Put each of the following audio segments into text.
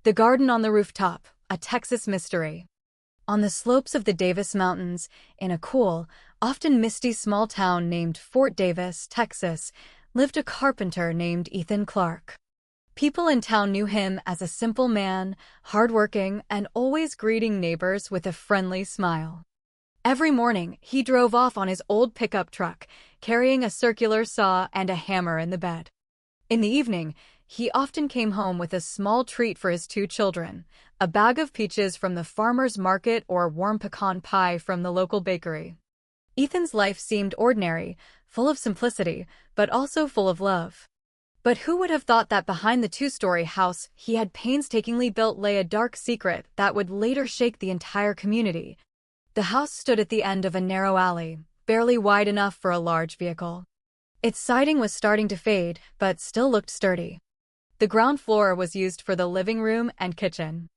The garden on the rooftop, a Texas mystery. On the slopes of the Davis Mountains, in a cool, often misty small town named Fort Davis, Texas, lived a carpenter named Ethan Clark. People in town knew him as a simple man, hardworking, and always greeting neighbors with a friendly smile. Every morning, he drove off on his old pickup truck, carrying a circular saw and a hammer in the bed. In the evening, he often came home with a small treat for his two children, a bag of peaches from the farmer's market or warm pecan pie from the local bakery. Ethan's life seemed ordinary, full of simplicity, but also full of love. But who would have thought that behind the two-story house he had painstakingly built lay a dark secret that would later shake the entire community? The house stood at the end of a narrow alley, barely wide enough for a large vehicle. Its siding was starting to fade, but still looked sturdy. The ground floor was used for the living room and kitchen.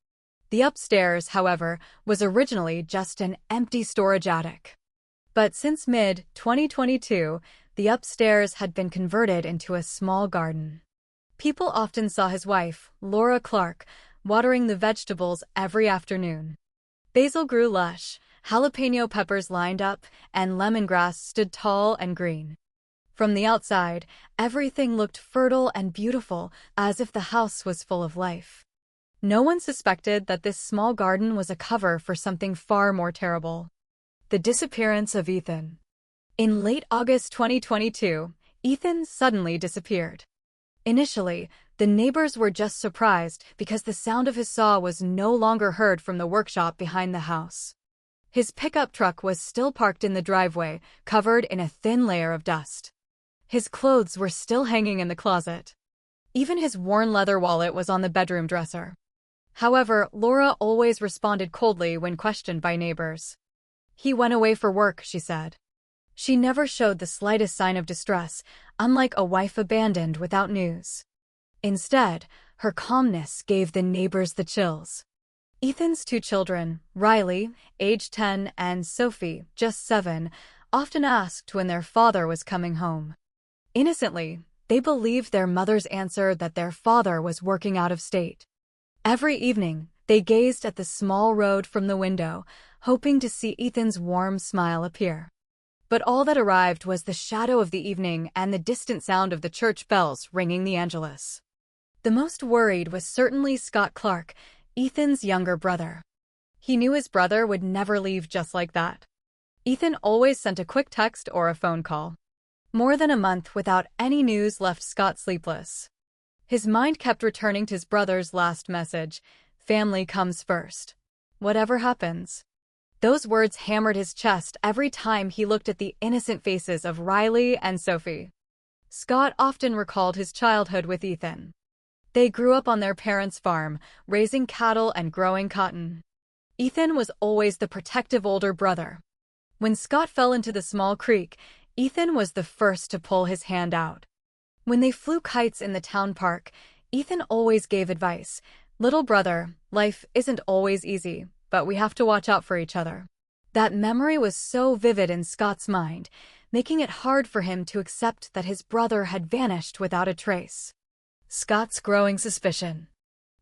The upstairs, however, was originally just an empty storage attic. But since mid-2022, the upstairs had been converted into a small garden. People often saw his wife, Laura Clark, watering the vegetables every afternoon. Basil grew lush, jalapeno peppers lined up, and lemongrass stood tall and green. From the outside, everything looked fertile and beautiful, as if the house was full of life. No one suspected that this small garden was a cover for something far more terrible: the disappearance of Ethan. In late August 2022, Ethan suddenly disappeared. Initially, the neighbors were just surprised because the sound of his saw was no longer heard from the workshop behind the house. His pickup truck was still parked in the driveway, covered in a thin layer of dust. His clothes were still hanging in the closet. Even his worn leather wallet was on the bedroom dresser. However, Laura always responded coldly when questioned by neighbors. "He went away for work," she said. She never showed the slightest sign of distress, unlike a wife abandoned without news. Instead, her calmness gave the neighbors the chills. Ethan's two children, Riley, age 10, and Sophie, just 7, often asked when their father was coming home. Innocently, they believed their mother's answer that their father was working out of state. Every evening, they gazed at the small road from the window, hoping to see Ethan's warm smile appear. But all that arrived was the shadow of the evening and the distant sound of the church bells ringing the Angelus. The most worried was certainly Scott Clark, Ethan's younger brother. He knew his brother would never leave just like that. Ethan always sent a quick text or a phone call. More than a month without any news left Scott sleepless. His mind kept returning to his brother's last message: "Family comes first. Whatever happens." Those words hammered his chest every time he looked at the innocent faces of Riley and Sophie. Scott often recalled his childhood with Ethan. They grew up on their parents' farm, raising cattle and growing cotton. Ethan was always the protective older brother. When Scott fell into the small creek, Ethan was the first to pull his hand out. When they flew kites in the town park, Ethan always gave advice: "Little brother, life isn't always easy, but we have to watch out for each other." That memory was so vivid in Scott's mind, making it hard for him to accept that his brother had vanished without a trace. Scott's growing suspicion.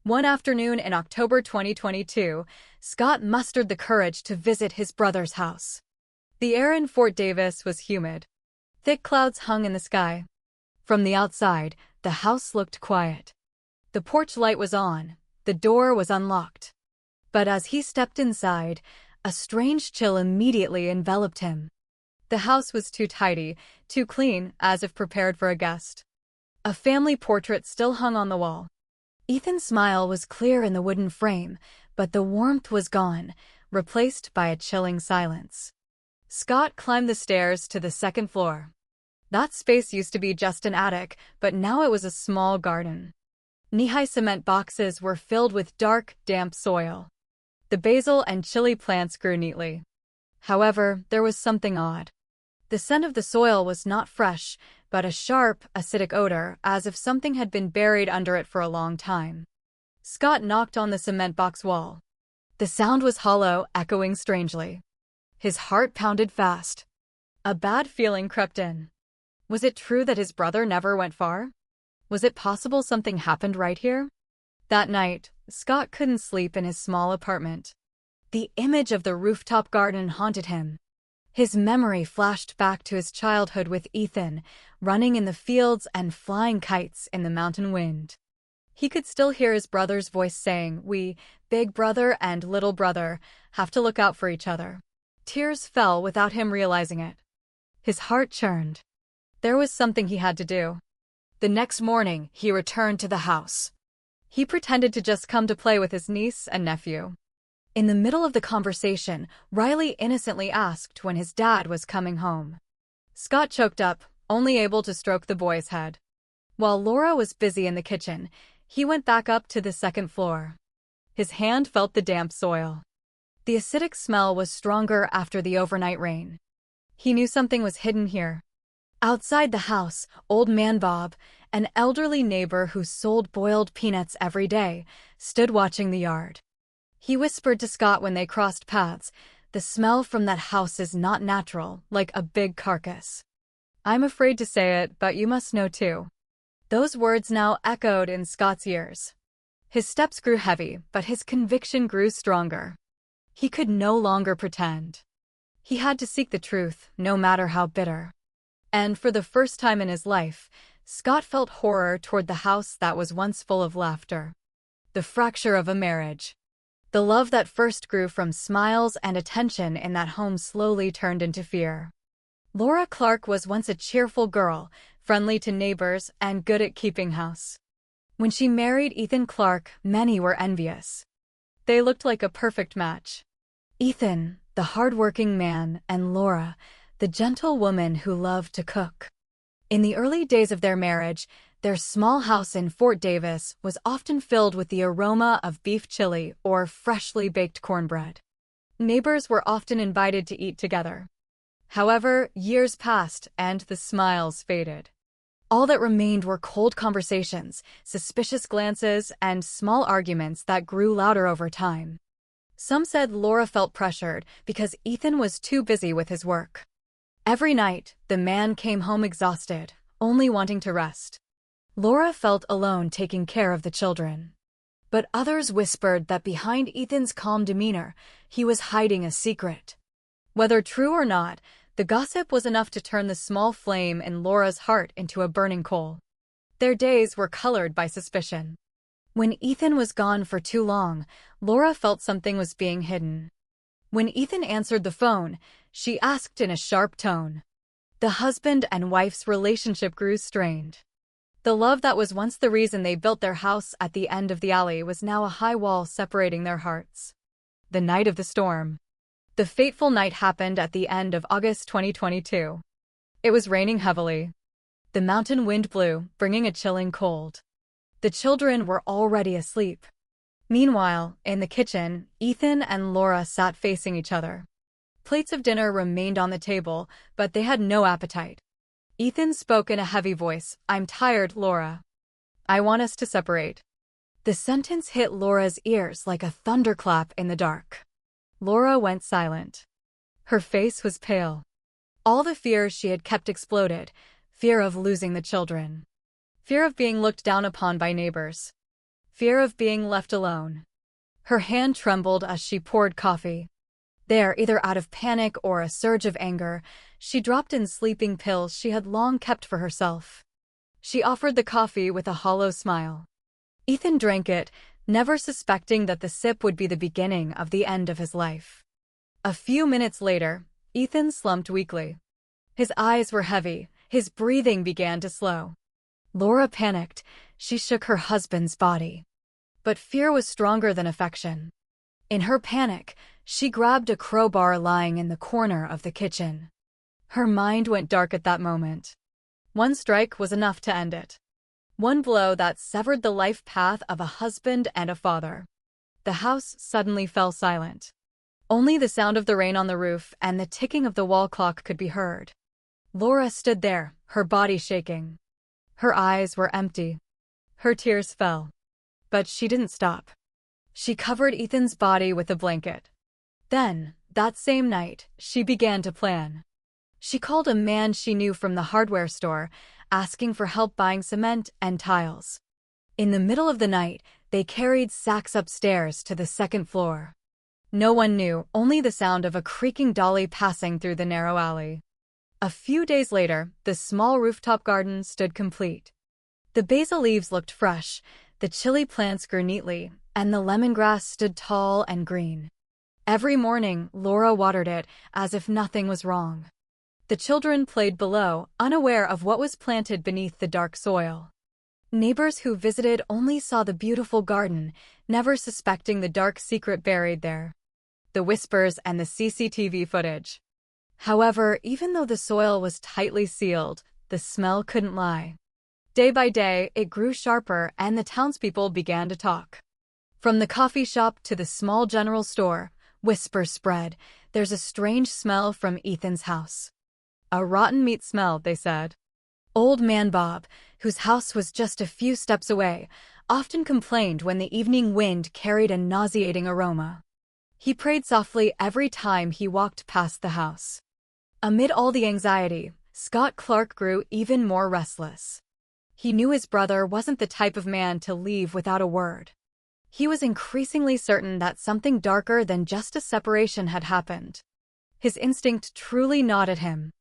One afternoon in October 2022, Scott mustered the courage to visit his brother's house. The air in Fort Davis was humid. Thick clouds hung in the sky. From the outside, the house looked quiet. The porch light was on, the door was unlocked. But as he stepped inside, a strange chill immediately enveloped him. The house was too tidy, too clean, as if prepared for a guest. A family portrait still hung on the wall. Ethan's smile was clear in the wooden frame, but the warmth was gone, replaced by a chilling silence. Scott climbed the stairs to the second floor. That space used to be just an attic, but now it was a small garden. Knee-high cement boxes were filled with dark, damp soil. The basil and chili plants grew neatly. However, there was something odd. The scent of the soil was not fresh, but a sharp, acidic odor, as if something had been buried under it for a long time. Scott knocked on the cement box wall. The sound was hollow, echoing strangely. His heart pounded fast. A bad feeling crept in. Was it true that his brother never went far? Was it possible something happened right here? That night, Scott couldn't sleep in his small apartment. The image of the rooftop garden haunted him. His memory flashed back to his childhood with Ethan, running in the fields and flying kites in the mountain wind. He could still hear his brother's voice saying, "We, big brother and little brother, have to look out for each other." Tears fell without him realizing it. His heart churned. There was something he had to do. The next morning, he returned to the house. He pretended to just come to play with his niece and nephew. In the middle of the conversation, Riley innocently asked when his dad was coming home. Scott choked up, only able to stroke the boy's head. While Laura was busy in the kitchen, he went back up to the second floor. His hand felt the damp soil. The acidic smell was stronger after the overnight rain. He knew something was hidden here. Outside the house, Old Man Bob, an elderly neighbor who sold boiled peanuts every day, stood watching the yard. He whispered to Scott when they crossed paths, "The smell from that house is not natural, like a big carcass." "I'm afraid to say it, but you must know too." Those words now echoed in Scott's ears. His steps grew heavy, but his conviction grew stronger. He could no longer pretend. He had to seek the truth, no matter how bitter. And for the first time in his life, Scott felt horror toward the house that was once full of laughter. The fracture of a marriage. The love that first grew from smiles and attention in that home slowly turned into fear. Laura Clark was once a cheerful girl, friendly to neighbors and good at keeping house. When she married Ethan Clark, many were envious. They looked like a perfect match. Ethan, the hard-working man, and Laura, the gentle woman who loved to cook. In the early days of their marriage, their small house in Fort Davis was often filled with the aroma of beef chili or freshly baked cornbread. Neighbors were often invited to eat together. However, years passed and the smiles faded. All that remained were cold conversations, suspicious glances, and small arguments that grew louder over time. Some said Laura felt pressured because Ethan was too busy with his work. Every night, the man came home exhausted, only wanting to rest. Laura felt alone taking care of the children. But others whispered that behind Ethan's calm demeanor, he was hiding a secret. Whether true or not, the gossip was enough to turn the small flame in Laura's heart into a burning coal. Their days were colored by suspicion. When Ethan was gone for too long, Laura felt something was being hidden. When Ethan answered the phone, she asked in a sharp tone. The husband and wife's relationship grew strained. The love that was once the reason they built their house at the end of the alley was now a high wall separating their hearts. The night of the storm. The fateful night happened at the end of August 2022. It was raining heavily. The mountain wind blew, bringing a chilling cold. The children were already asleep. Meanwhile, in the kitchen, Ethan and Laura sat facing each other. Plates of dinner remained on the table, but they had no appetite. Ethan spoke in a heavy voice, "I'm tired, Laura. I want us to separate." The sentence hit Laura's ears like a thunderclap in the dark. Laura went silent. Her face was pale. All the fear she had kept exploded, fear of losing the children. Fear of being looked down upon by neighbors. Fear of being left alone. Her hand trembled as she poured coffee. There, either out of panic or a surge of anger, she dropped in sleeping pills she had long kept for herself. She offered the coffee with a hollow smile. Ethan drank it, never suspecting that the sip would be the beginning of the end of his life. A few minutes later, Ethan slumped weakly. His eyes were heavy, his breathing began to slow. Laura panicked. She shook her husband's body. But fear was stronger than affection. In her panic, she grabbed a crowbar lying in the corner of the kitchen. Her mind went dark at that moment. One strike was enough to end it. One blow that severed the life path of a husband and a father. The house suddenly fell silent. Only the sound of the rain on the roof and the ticking of the wall clock could be heard. Laura stood there, her body shaking. Her eyes were empty. Her tears fell. But she didn't stop. She covered Ethan's body with a blanket. Then, that same night, she began to plan. She called a man she knew from the hardware store, asking for help buying cement and tiles. In the middle of the night, they carried sacks upstairs to the second floor. No one knew, only the sound of a creaking dolly passing through the narrow alley. A few days later, the small rooftop garden stood complete. The basil leaves looked fresh, the chili plants grew neatly, and the lemongrass stood tall and green. Every morning, Laura watered it as if nothing was wrong. The children played below, unaware of what was planted beneath the dark soil. Neighbors who visited only saw the beautiful garden, never suspecting the dark secret buried there. The whispers and the CCTV footage. However, even though the soil was tightly sealed, the smell couldn't lie. Day by day, it grew sharper and the townspeople began to talk. From the coffee shop to the small general store, whispers spread, "There's a strange smell from Ethan's house." "A rotten meat smell," they said. Old man Bob, whose house was just a few steps away, often complained when the evening wind carried a nauseating aroma. He prayed softly every time he walked past the house. Amid all the anxiety, Scott Clark grew even more restless. He knew his brother wasn't the type of man to leave without a word. He was increasingly certain that something darker than just a separation had happened. His instinct truly gnawed at him.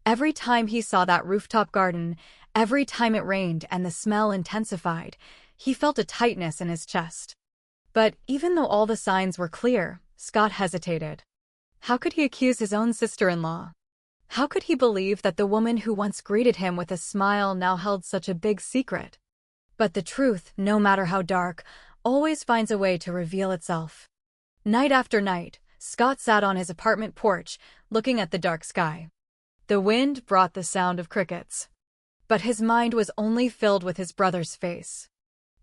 Every time he saw that rooftop garden, every time it rained and the smell intensified, he felt a tightness in his chest. But even though all the signs were clear, Scott hesitated. How could he accuse his own sister-in-law? How could he believe that the woman who once greeted him with a smile now held such a big secret? But the truth, no matter how dark, always finds a way to reveal itself. Night after night, Scott sat on his apartment porch, looking at the dark sky. The wind brought the sound of crickets. But his mind was only filled with his brother's face.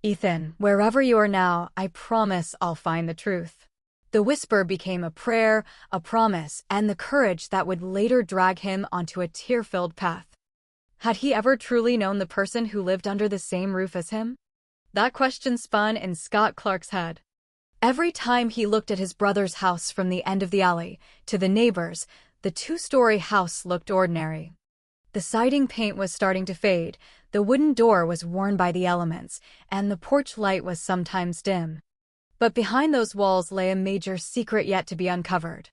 "Ethan, wherever you are now, I promise I'll find the truth." The whisper became a prayer, a promise, and the courage that would later drag him onto a tear-filled path. Had he ever truly known the person who lived under the same roof as him? That question spun in Scott Clark's head. Every time he looked at his brother's house from the end of the alley to the neighbors, the two-story house looked ordinary. The siding paint was starting to fade, the wooden door was worn by the elements, and the porch light was sometimes dim. But behind those walls lay a major secret yet to be uncovered.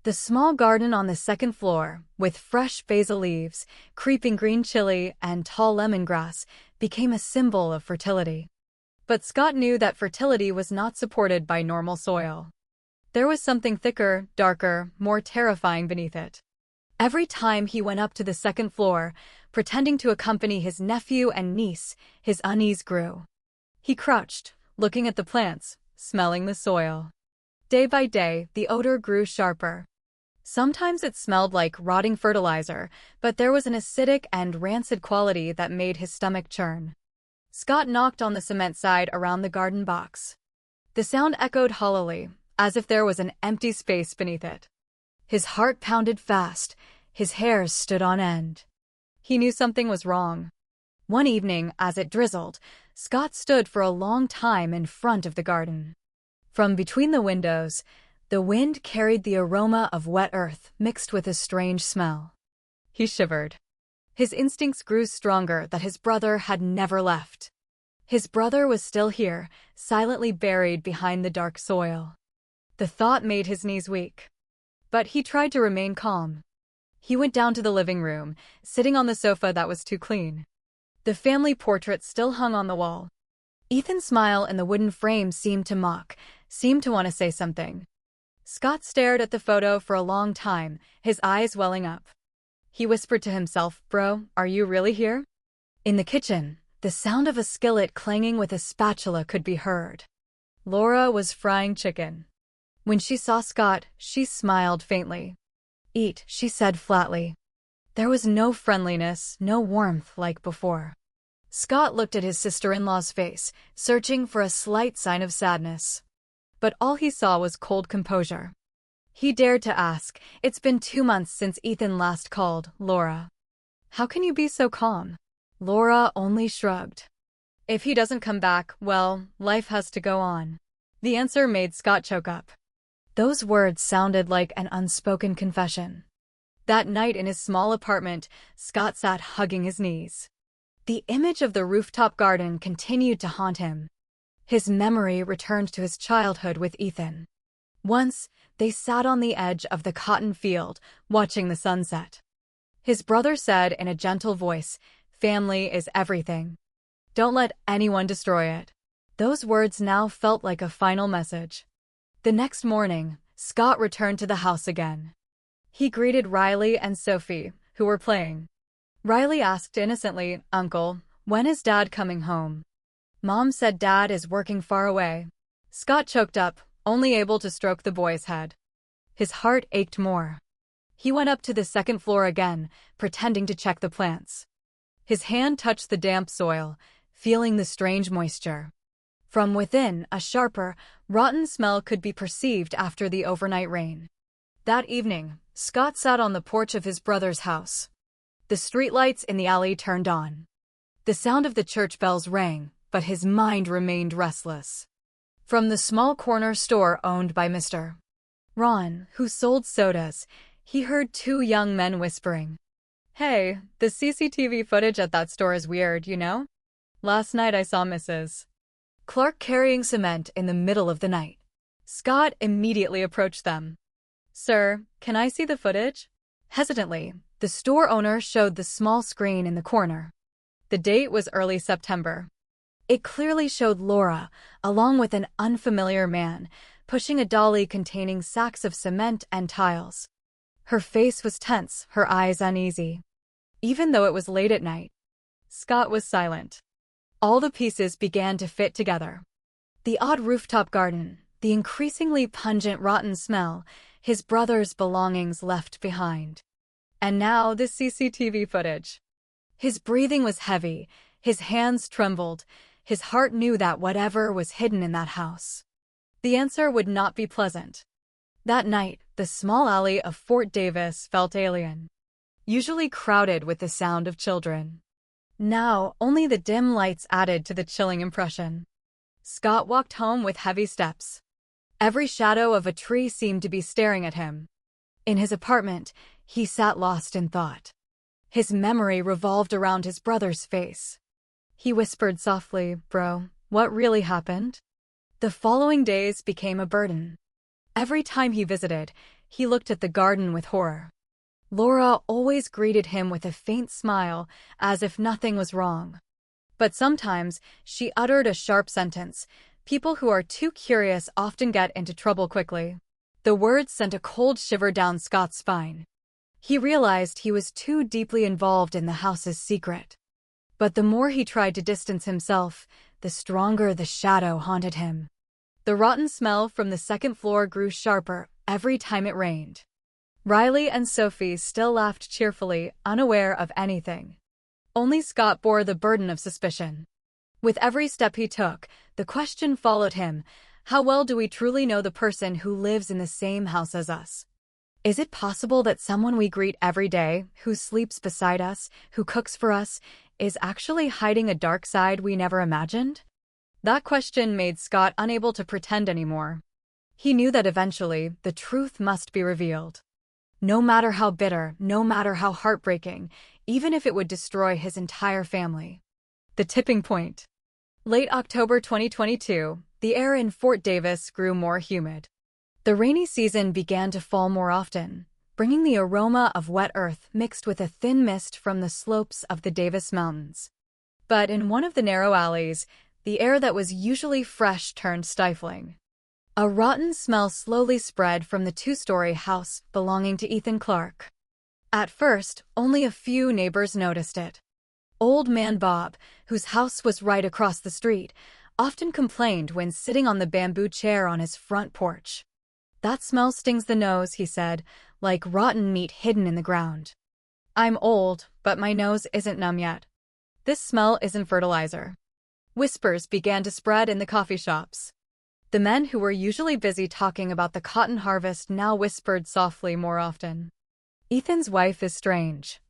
The small garden on the second floor, with fresh basil leaves, creeping green chili, and tall lemongrass, became a symbol of fertility. But Scott knew that fertility was not supported by normal soil. There was something thicker, darker, more terrifying beneath it. Every time he went up to the second floor, pretending to accompany his nephew and niece, his unease grew. He crouched, looking at the plants, smelling the soil. Day by day, the odor grew sharper. Sometimes it smelled like rotting fertilizer, but there was an acidic and rancid quality that made his stomach churn. Scott knocked on the cement side around the garden box. The sound echoed hollowly, as if there was an empty space beneath it. His heart pounded fast, his hairs stood on end. He knew something was wrong. One evening, as it drizzled, Scott stood for a long time in front of the garden. From between the windows, the wind carried the aroma of wet earth mixed with a strange smell. He shivered. His instincts grew stronger that his brother had never left. His brother was still here, silently buried behind the dark soil. The thought made his knees weak. But he tried to remain calm. He went down to the living room, sitting on the sofa that was too clean. The family portrait still hung on the wall. Ethan's smile in the wooden frame seemed to mock, seemed to want to say something. Scott stared at the photo for a long time, his eyes welling up. He whispered to himself, "Bro, are you really here?" In the kitchen, the sound of a skillet clanging with a spatula could be heard. Laura was frying chicken. When she saw Scott, she smiled faintly. "Eat," she said flatly. There was no friendliness, no warmth like before. Scott looked at his sister-in-law's face, searching for a slight sign of sadness. But all he saw was cold composure. He dared to ask, "It's been 2 months since Ethan last called, Laura. How can you be so calm?" Laura only shrugged. "If he doesn't come back, well, life has to go on." The answer made Scott choke up. Those words sounded like an unspoken confession. That night in his small apartment, Scott sat hugging his knees. The image of the rooftop garden continued to haunt him. His memory returned to his childhood with Ethan. Once, they sat on the edge of the cotton field, watching the sunset. His brother said in a gentle voice, "Family is everything. Don't let anyone destroy it." Those words now felt like a final message. The next morning, Scott returned to the house again. He greeted Riley and Sophie, who were playing. Riley asked innocently, "Uncle, when is Dad coming home?" Mom said Dad is working far away. Scott choked up, only able to stroke the boy's head. His heart ached more. He went up to the second floor again, pretending to check the plants. His hand touched the damp soil, feeling the strange moisture. From within, a sharper, rotten smell could be perceived after the overnight rain. That evening, Scott sat on the porch of his brother's house. The streetlights in the alley turned on. The sound of the church bells rang, but his mind remained restless. From the small corner store owned by Mr. Ron, who sold sodas, he heard two young men whispering. "Hey, the CCTV footage at that store is weird, you know? Last night I saw Mrs. Clark carrying cement in the middle of the night." Scott immediately approached them. "Sir, can I see the footage?" Hesitantly, the store owner showed the small screen in the corner. The date was early September. It clearly showed Laura, along with an unfamiliar man, pushing a dolly containing sacks of cement and tiles. Her face was tense, her eyes uneasy. Even though it was late at night, Scott was silent. All the pieces began to fit together. The odd rooftop garden, the increasingly pungent rotten smell, his brother's belongings left behind. And now the CCTV footage. His breathing was heavy, his hands trembled, his heart knew that whatever was hidden in that house, the answer would not be pleasant. That night, the small alley of Fort Davis felt alien, usually crowded with the sound of children. Now, only the dim lights added to the chilling impression. Scott walked home with heavy steps. Every shadow of a tree seemed to be staring at him. In his apartment, he sat lost in thought. His memory revolved around his brother's face. He whispered softly, "Bro, what really happened?" The following days became a burden. Every time he visited, he looked at the garden with horror. Laura always greeted him with a faint smile, as if nothing was wrong. But sometimes, she uttered a sharp sentence. People who are too curious often get into trouble quickly. The words sent a cold shiver down Scott's spine. He realized he was too deeply involved in the house's secret. But the more he tried to distance himself, the stronger the shadow haunted him. The rotten smell from the second floor grew sharper every time it rained. Riley and Sophie still laughed cheerfully, unaware of anything. Only Scott bore the burden of suspicion. With every step he took, the question followed him: how well do we truly know the person who lives in the same house as us? Is it possible that someone we greet every day, who sleeps beside us, who cooks for us, is actually hiding a dark side we never imagined? That question made Scott unable to pretend anymore. He knew that eventually, the truth must be revealed. No matter how bitter, no matter how heartbreaking, even if it would destroy his entire family. The tipping point. Late October 2022, the air in Fort Davis grew more humid. The rainy season began to fall more often, bringing the aroma of wet earth mixed with a thin mist from the slopes of the Davis Mountains. But in one of the narrow alleys, the air that was usually fresh turned stifling. A rotten smell slowly spread from the two-story house belonging to Ethan Clark. At first, only a few neighbors noticed it. Old Man Bob, whose house was right across the street, often complained when sitting on the bamboo chair on his front porch. "That smell stings the nose," he said, "like rotten meat hidden in the ground. I'm old, but my nose isn't numb yet. This smell isn't fertilizer." Whispers began to spread in the coffee shops. The men who were usually busy talking about the cotton harvest now whispered softly more often. "Ethan's wife is strange.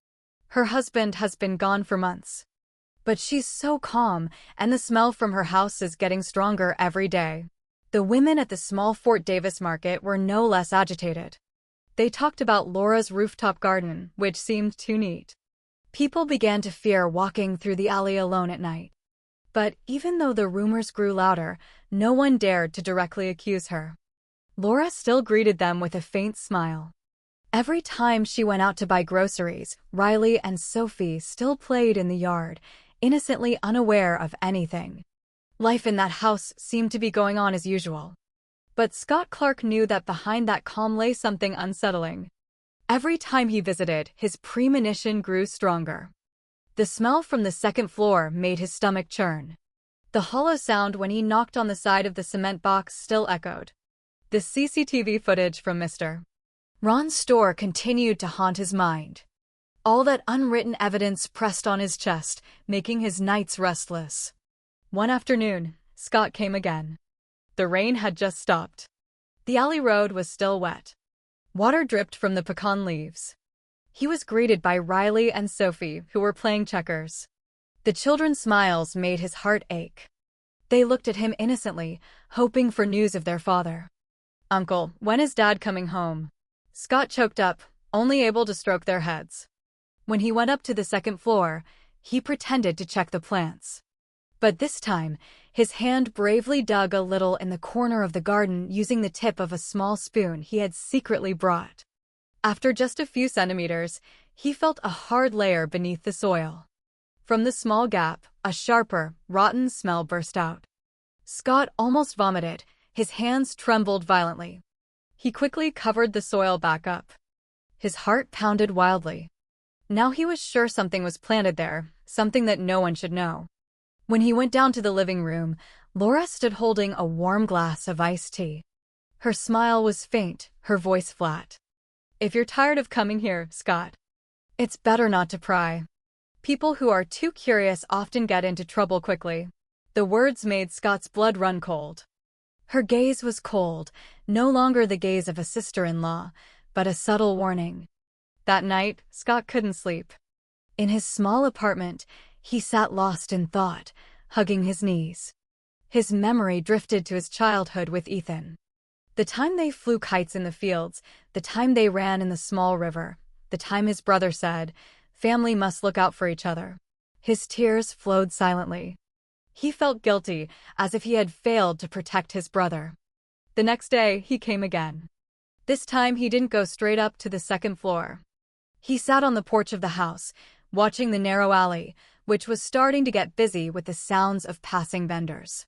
Her husband has been gone for months. But she's so calm, and the smell from her house is getting stronger every day." The women at the small Fort Davis market were no less agitated. They talked about Laura's rooftop garden, which seemed too neat. People began to fear walking through the alley alone at night. But even though the rumors grew louder, no one dared to directly accuse her. Laura still greeted them with a faint smile. Every time she went out to buy groceries, Riley and Sophie still played in the yard, innocently unaware of anything. Life in that house seemed to be going on as usual. But Scott Clark knew that behind that calm lay something unsettling. Every time he visited, his premonition grew stronger. The smell from the second floor made his stomach churn. The hollow sound when he knocked on the side of the cement box still echoed. The CCTV footage from Mr. Ron's store continued to haunt his mind. All that unwritten evidence pressed on his chest, making his nights restless. One afternoon, Scott came again. The rain had just stopped. The alley road was still wet. Water dripped from the pecan leaves. He was greeted by Riley and Sophie, who were playing checkers. The children's smiles made his heart ache. They looked at him innocently, hoping for news of their father. "Uncle, when is Dad coming home?" Scott choked up, only able to stroke their heads. When he went up to the second floor, he pretended to check the plants. But this time, his hand bravely dug a little in the corner of the garden using the tip of a small spoon he had secretly brought. After just a few centimeters, he felt a hard layer beneath the soil. From the small gap, a sharper, rotten smell burst out. Scott almost vomited, his hands trembled violently. He quickly covered the soil back up. His heart pounded wildly. Now he was sure something was planted there, something that no one should know. When he went down to the living room, Laura stood holding a warm glass of iced tea. Her smile was faint, her voice flat. "If you're tired of coming here, Scott, it's better not to pry. People who are too curious often get into trouble quickly." The words made Scott's blood run cold. Her gaze was cold, no longer the gaze of a sister-in-law, but a subtle warning. That night, Scott couldn't sleep. In his small apartment, he sat lost in thought, hugging his knees. His memory drifted to his childhood with Ethan. The time they flew kites in the fields, the time they ran in the small river, the time his brother said, "Family must look out for each other." His tears flowed silently. He felt guilty, as if he had failed to protect his brother. The next day, he came again. This time, he didn't go straight up to the second floor. He sat on the porch of the house, watching the narrow alley, which was starting to get busy with the sounds of passing vendors.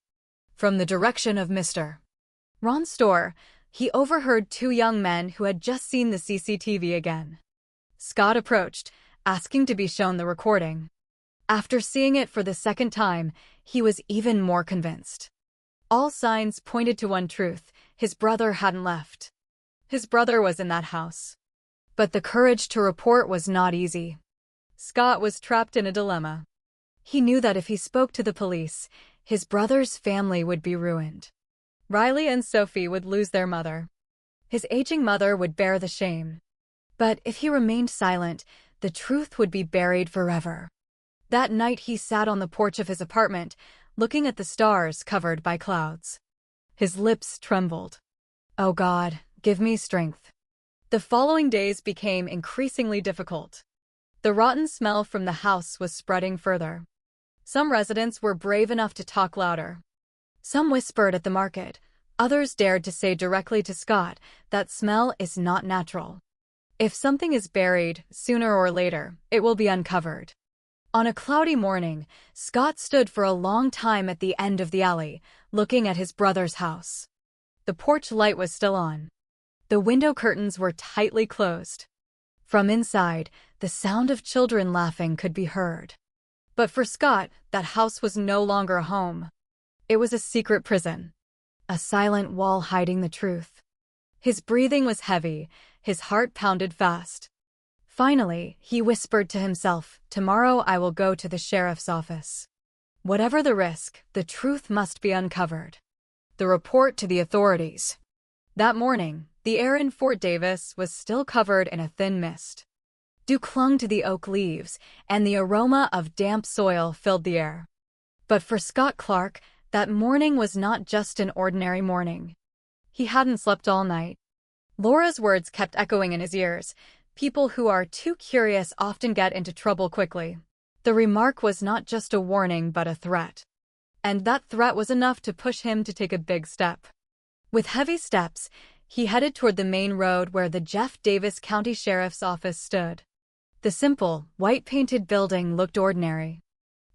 From the direction of Mr. Ron's store, he overheard two young men who had just seen the CCTV again. Scott approached, asking to be shown the recording. After seeing it for the second time, he was even more convinced. All signs pointed to one truth: his brother hadn't left. His brother was in that house. But the courage to report was not easy. Scott was trapped in a dilemma. He knew that if he spoke to the police, his brother's family would be ruined. Riley and Sophie would lose their mother. His aging mother would bear the shame. But if he remained silent, the truth would be buried forever. That night he sat on the porch of his apartment, looking at the stars covered by clouds. His lips trembled. "Oh God, give me strength." The following days became increasingly difficult. The rotten smell from the house was spreading further. Some residents were brave enough to talk louder. Some whispered at the market. Others dared to say directly to Scott, "That smell is not natural. If something is buried, sooner or later, it will be uncovered." On a cloudy morning, Scott stood for a long time at the end of the alley, looking at his brother's house. The porch light was still on. The window curtains were tightly closed. From inside, the sound of children laughing could be heard. But for Scott, that house was no longer a home. It was a secret prison. A silent wall hiding the truth. His breathing was heavy, his heart pounded fast. Finally, he whispered to himself, "Tomorrow I will go to the sheriff's office. Whatever the risk, the truth must be uncovered." The report to the authorities. That morning, the air in Fort Davis was still covered in a thin mist. Dew clung to the oak leaves, and the aroma of damp soil filled the air. But for Scott Clark, that morning was not just an ordinary morning. He hadn't slept all night. Laura's words kept echoing in his ears. People who are too curious often get into trouble quickly. The remark was not just a warning but a threat. and that threat was enough to push him to take a big step. With heavy steps, he headed toward the main road where the Jeff Davis County Sheriff's Office stood. The simple, white-painted building looked ordinary.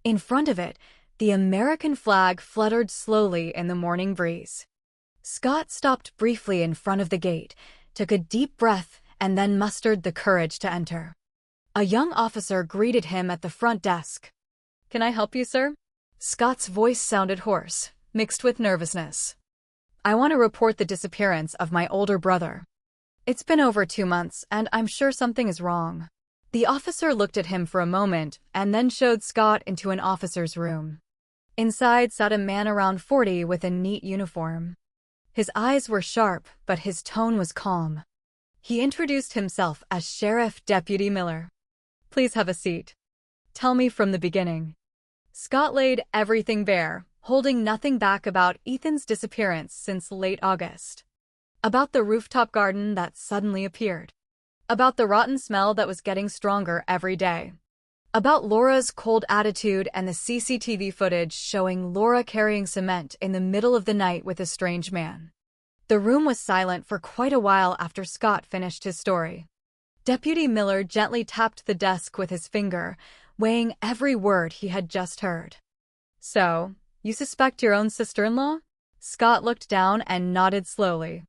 In front of it, the American flag fluttered slowly in the morning breeze. Scott stopped briefly in front of the gate, took a deep breath, and then mustered the courage to enter. A young officer greeted him at the front desk. "Can I help you, sir?" Scott's voice sounded hoarse, mixed with nervousness. "I want to report the disappearance of my older brother. It's been over 2 months, and I'm sure something is wrong." The officer looked at him for a moment and then showed Scott into an officer's room. Inside sat a man around 40 with a neat uniform. His eyes were sharp, but his tone was calm. He introduced himself as Sheriff Deputy Miller. "Please have a seat. Tell me from the beginning." Scott laid everything bare, holding nothing back about Ethan's disappearance since late August. About the rooftop garden that suddenly appeared. About the rotten smell that was getting stronger every day. About Laura's cold attitude and the CCTV footage showing Laura carrying cement in the middle of the night with a strange man. The room was silent for quite a while after Scott finished his story. Deputy Miller gently tapped the desk with his finger, weighing every word he had just heard. "So, you suspect your own sister-in-law?" Scott looked down and nodded slowly.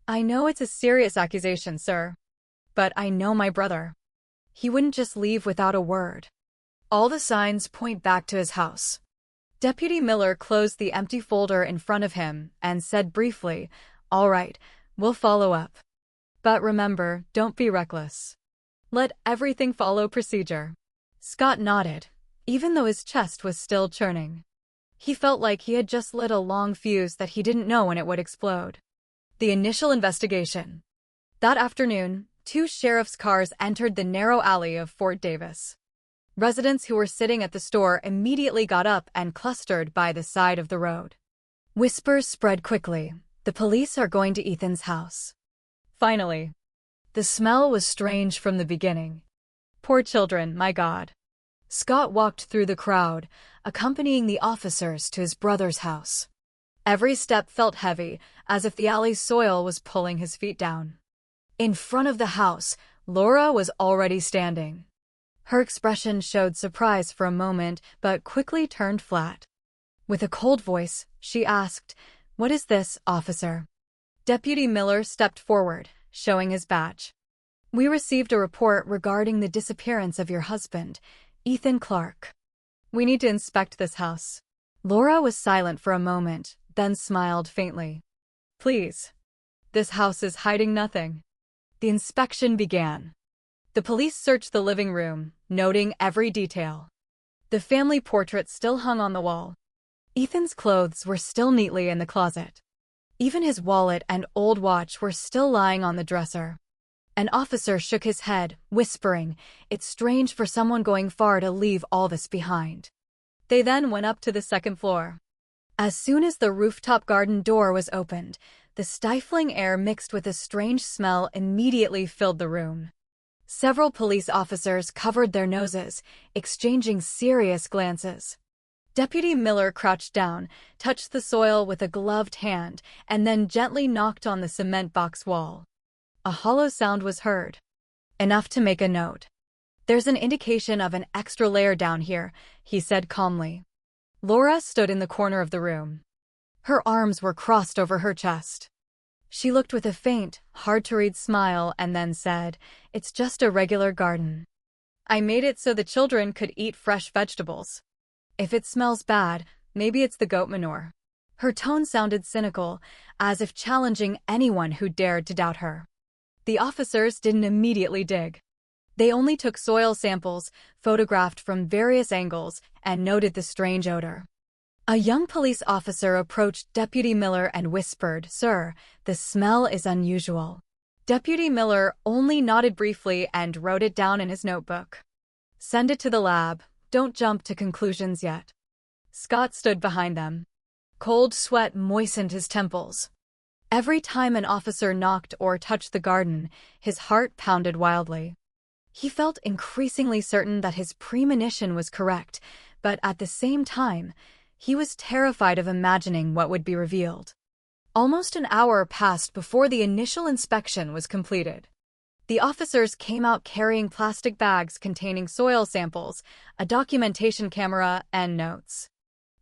"I know it's a serious accusation, sir. But I know my brother. He wouldn't just leave without a word. All the signs point back to his house." Deputy Miller closed the empty folder in front of him and said briefly, "All right, we'll follow up. But remember, don't be reckless. Let everything follow procedure." Scott nodded, even though his chest was still churning. He felt like he had just lit a long fuse that he didn't know when it would explode. The initial investigation. That afternoon, 2 sheriff's cars entered the narrow alley of Fort Davis. Residents who were sitting at the store immediately got up and clustered by the side of the road. Whispers spread quickly. "The police are going to Ethan's house." Finally. The smell was strange from the beginning. Poor children, my God. Scott walked through the crowd, accompanying the officers to his brother's house. Every step felt heavy, as if the alley's soil was pulling his feet down. In front of the house, Laura was already standing. Her expression showed surprise for a moment, but quickly turned flat. With a cold voice, she asked, "What is this, officer?" Deputy Miller stepped forward, showing his badge. "We received a report regarding the disappearance of your husband, Ethan Clark. We need to inspect this house." Laura was silent for a moment, then smiled faintly. "Please. This house is hiding nothing." The inspection began. The police searched the living room, noting every detail. The family portrait still hung on the wall. Ethan's clothes were still neatly in the closet. Even his wallet and old watch were still lying on the dresser. An officer shook his head, whispering, "It's strange for someone going far to leave all this behind." They then went up to the second floor. As soon as the rooftop garden door was opened, the stifling air mixed with a strange smell immediately filled the room. Several police officers covered their noses, exchanging serious glances. Deputy Miller crouched down, touched the soil with a gloved hand, and then gently knocked on the cement box wall. A hollow sound was heard. Enough to make a note. "There's an indication of an extra layer down here," he said calmly. Laura stood in the corner of the room. Her arms were crossed over her chest. She looked with a faint, hard-to-read smile and then said, "It's just a regular garden. I made it so the children could eat fresh vegetables. If it smells bad, maybe it's the goat manure." Her tone sounded cynical, as if challenging anyone who dared to doubt her. The officers didn't immediately dig. They only took soil samples, photographed from various angles, and noted the strange odor. A young police officer approached Deputy Miller and whispered, "Sir, the smell is unusual." Deputy Miller only nodded briefly and wrote it down in his notebook. "Send it to the lab. Don't jump to conclusions yet." Scott stood behind them. Cold sweat moistened his temples. Every time an officer knocked or touched the garden, his heart pounded wildly. He felt increasingly certain that his premonition was correct, but at the same time, He was terrified of imagining what would be revealed. Almost an hour passed before the initial inspection was completed. The officers came out carrying plastic bags containing soil samples, a documentation camera, and notes.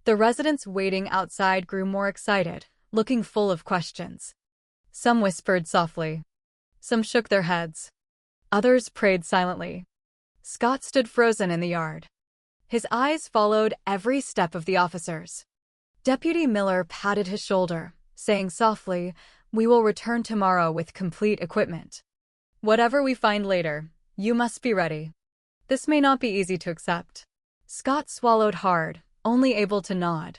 The residents waiting outside grew more excited, looking full of questions. Some whispered softly. Some shook their heads. Others prayed silently. Scott stood frozen in the yard. His eyes followed every step of the officers. Deputy Miller patted his shoulder, saying softly, "We will return tomorrow with complete equipment. Whatever we find later, you must be ready." This may not be easy to accept. Scott swallowed hard, only able to nod.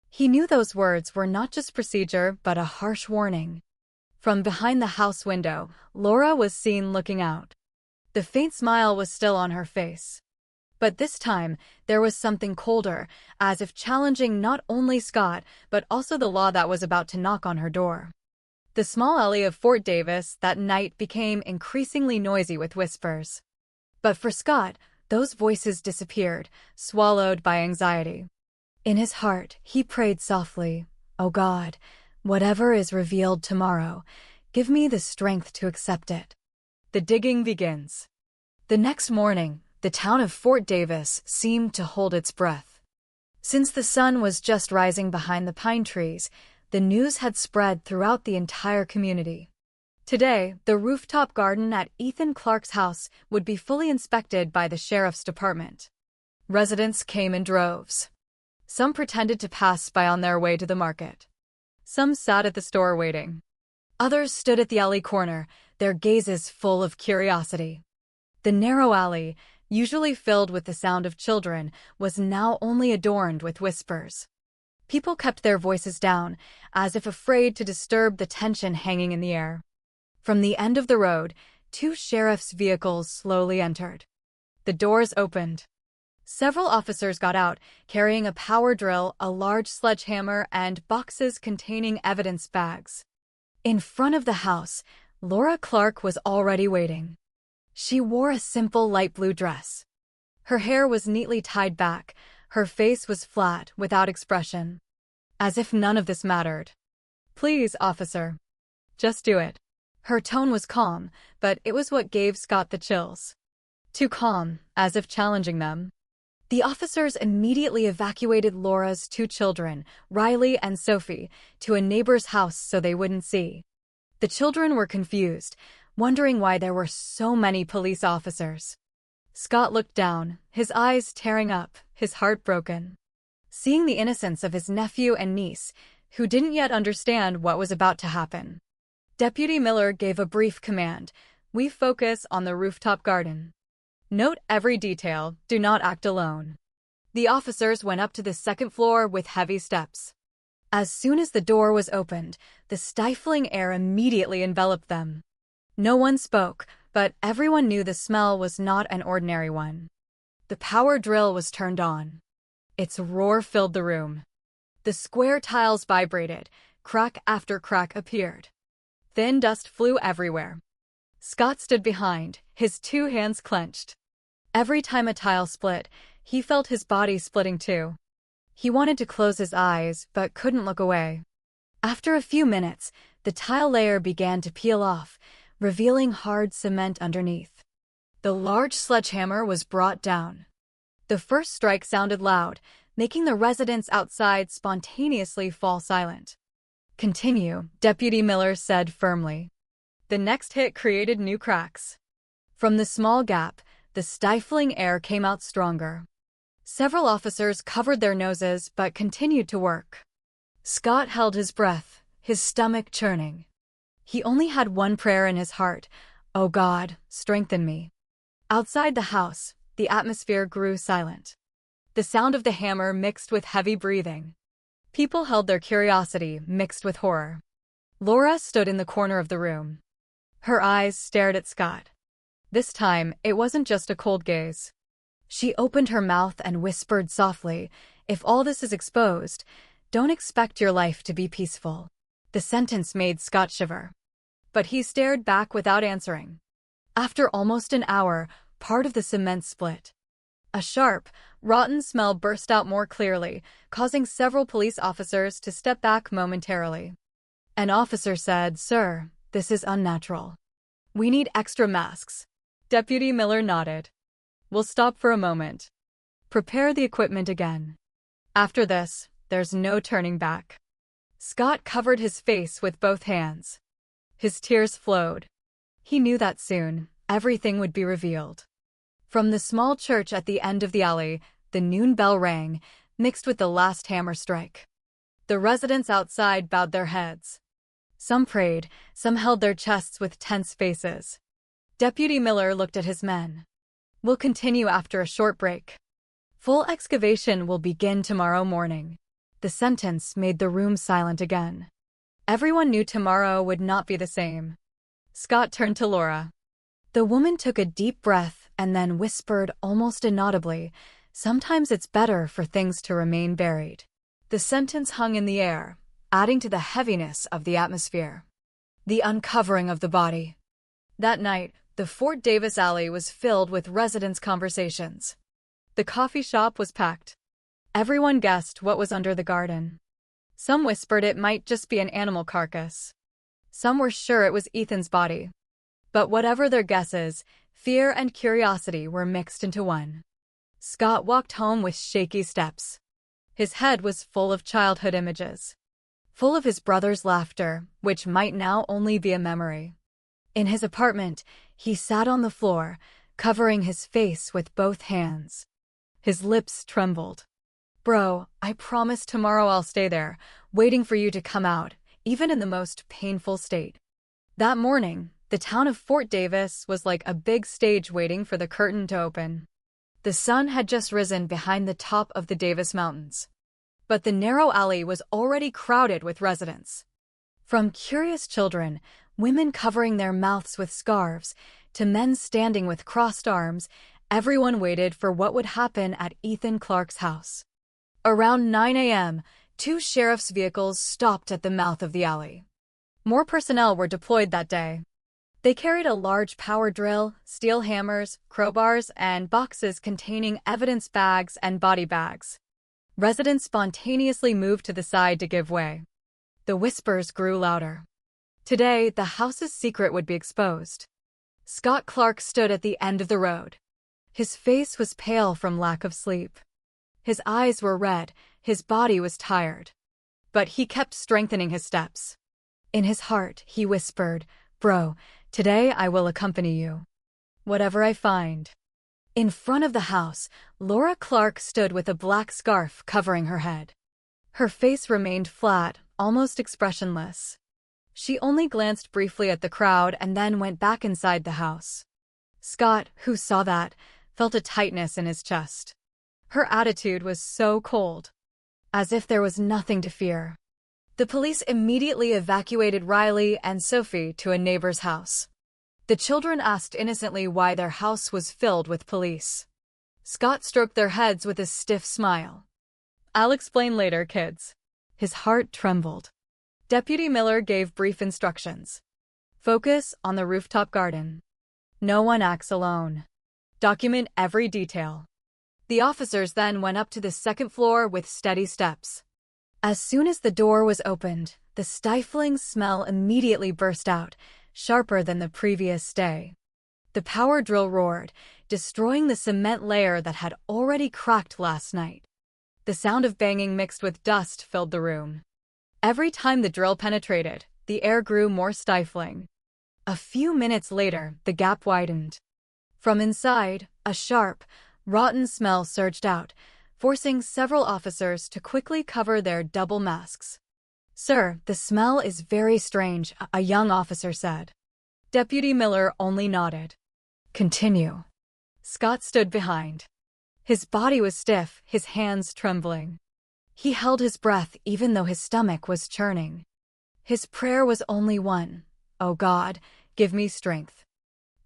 He knew those words were not just procedure, but a harsh warning. From behind the house window, Laura was seen looking out. The faint smile was still on her face. But this time, there was something colder, as if challenging not only Scott, but also the law that was about to knock on her door. The small alley of Fort Davis that night became increasingly noisy with whispers. But for Scott, those voices disappeared, swallowed by anxiety. In his heart, he prayed softly, "Oh God, whatever is revealed tomorrow, give me the strength to accept it." The digging begins. The next morning, the town of Fort Davis seemed to hold its breath. Since the sun was just rising behind the pine trees, the news had spread throughout the entire community. Today, the rooftop garden at Ethan Clark's house would be fully inspected by the sheriff's department. Residents came in droves. Some pretended to pass by on their way to the market. Some sat at the store waiting. Others stood at the alley corner, their gazes full of curiosity. The narrow alley, usually filled with the sound of children, was now only adorned with whispers. People kept their voices down, as if afraid to disturb the tension hanging in the air. From the end of the road, two sheriff's vehicles slowly entered. The doors opened. Several officers got out, carrying a power drill, a large sledgehammer, and boxes containing evidence bags. In front of the house, Laura Clark was already waiting. She wore a simple light blue dress. Her hair was neatly tied back, her face was flat, without expression. As if none of this mattered. "Please, officer. Just do it." Her tone was calm, but it was what gave Scott the chills. Too calm, as if challenging them. The officers immediately evacuated Laura's two children, Riley and Sophie, to a neighbor's house so they wouldn't see. The children were confused, wondering why there were so many police officers. Scott looked down, his eyes tearing up, his heart broken. Seeing the innocence of his nephew and niece, who didn't yet understand what was about to happen. Deputy Miller gave a brief command, "We focus on the rooftop garden. Note every detail, do not act alone." The officers went up to the second floor with heavy steps. As soon as the door was opened, the stifling air immediately enveloped them. No one spoke, but everyone knew the smell was not an ordinary one. The power drill was turned on. Its roar filled the room. The square tiles vibrated, crack after crack appeared. Thin dust flew everywhere. Scott stood behind, his two hands clenched. Every time a tile split, he felt his body splitting too. He wanted to close his eyes, but couldn't look away. After a few minutes, the tile layer began to peel off, revealing hard cement underneath. The large sledgehammer was brought down. The first strike sounded loud, making the residents outside spontaneously fall silent. "Continue," Deputy Miller said firmly. The next hit created new cracks. From the small gap, the stifling air came out stronger. Several officers covered their noses but continued to work. Scott held his breath, his stomach churning. He only had one prayer in his heart, "Oh God, strengthen me." Outside the house, the atmosphere grew silent. The sound of the hammer mixed with heavy breathing. People held their curiosity mixed with horror. Laura stood in the corner of the room. Her eyes stared at Scott. This time, it wasn't just a cold gaze. She opened her mouth and whispered softly, "If all this is exposed, don't expect your life to be peaceful." The sentence made Scott shiver. But he stared back without answering. After almost an hour, part of the cement split. A sharp, rotten smell burst out more clearly, causing several police officers to step back momentarily. An officer said, "Sir, this is unnatural. We need extra masks." Deputy Miller nodded. "We'll stop for a moment. Prepare the equipment again. After this, there's no turning back." Scott covered his face with both hands. His tears flowed. He knew that soon, everything would be revealed. From the small church at the end of the alley, the noon bell rang, mixed with the last hammer strike. The residents outside bowed their heads. Some prayed, some held their chests with tense faces. Deputy Miller looked at his men. "We'll continue after a short break. Full excavation will begin tomorrow morning." The sentence made the room silent again. Everyone knew tomorrow would not be the same. Scott turned to Laura. The woman took a deep breath and then whispered almost inaudibly, "Sometimes it's better for things to remain buried." The sentence hung in the air, adding to the heaviness of the atmosphere. The uncovering of the body. That night, the Fort Davis alley was filled with residents' conversations. The coffee shop was packed. Everyone guessed what was under the garden. Some whispered it might just be an animal carcass. Some were sure it was Ethan's body. But whatever their guesses, fear and curiosity were mixed into one. Scott walked home with shaky steps. His head was full of childhood images. Full of his brother's laughter, which might now only be a memory. In his apartment, he sat on the floor, covering his face with both hands. His lips trembled. "Bro, I promise tomorrow I'll stay there, waiting for you to come out, even in the most painful state." That morning, the town of Fort Davis was like a big stage waiting for the curtain to open. The sun had just risen behind the top of the Davis Mountains. But the narrow alley was already crowded with residents. From curious children, women covering their mouths with scarves, to men standing with crossed arms, everyone waited for what would happen at Ethan Clark's house. Around 9 a.m., 2 sheriff's vehicles stopped at the mouth of the alley. More personnel were deployed that day. They carried a large power drill, steel hammers, crowbars, and boxes containing evidence bags and body bags. Residents spontaneously moved to the side to give way. The whispers grew louder. Today, the house's secret would be exposed. Scott Clark stood at the end of the road. His face was pale from lack of sleep. His eyes were red, his body was tired. But he kept strengthening his steps. In his heart, he whispered, "Bro, today I will accompany you. Whatever I find." In front of the house, Laura Clark stood with a black scarf covering her head. Her face remained flat, almost expressionless. She only glanced briefly at the crowd and then went back inside the house. Scott, who saw that, felt a tightness in his chest. Her attitude was so cold, as if there was nothing to fear. The police immediately evacuated Riley and Sophie to a neighbor's house. The children asked innocently why their house was filled with police. Scott stroked their heads with a stiff smile. "I'll explain later, kids." His heart trembled. Deputy Miller gave brief instructions. "Focus on the rooftop garden. No one acts alone. Document every detail." The officers then went up to the second floor with steady steps. As soon as the door was opened, the stifling smell immediately burst out, sharper than the previous day. The power drill roared, destroying the cement layer that had already cracked last night. The sound of banging mixed with dust filled the room. Every time the drill penetrated, the air grew more stifling. A few minutes later, the gap widened. From inside, a sharp, rotten smell surged out, forcing several officers to quickly cover their double masks. "Sir, the smell is very strange," a young officer said. Deputy Miller only nodded. "Continue." Scott stood behind. His body was stiff, his hands trembling. He held his breath even though his stomach was churning. His prayer was only one: "Oh God, give me strength."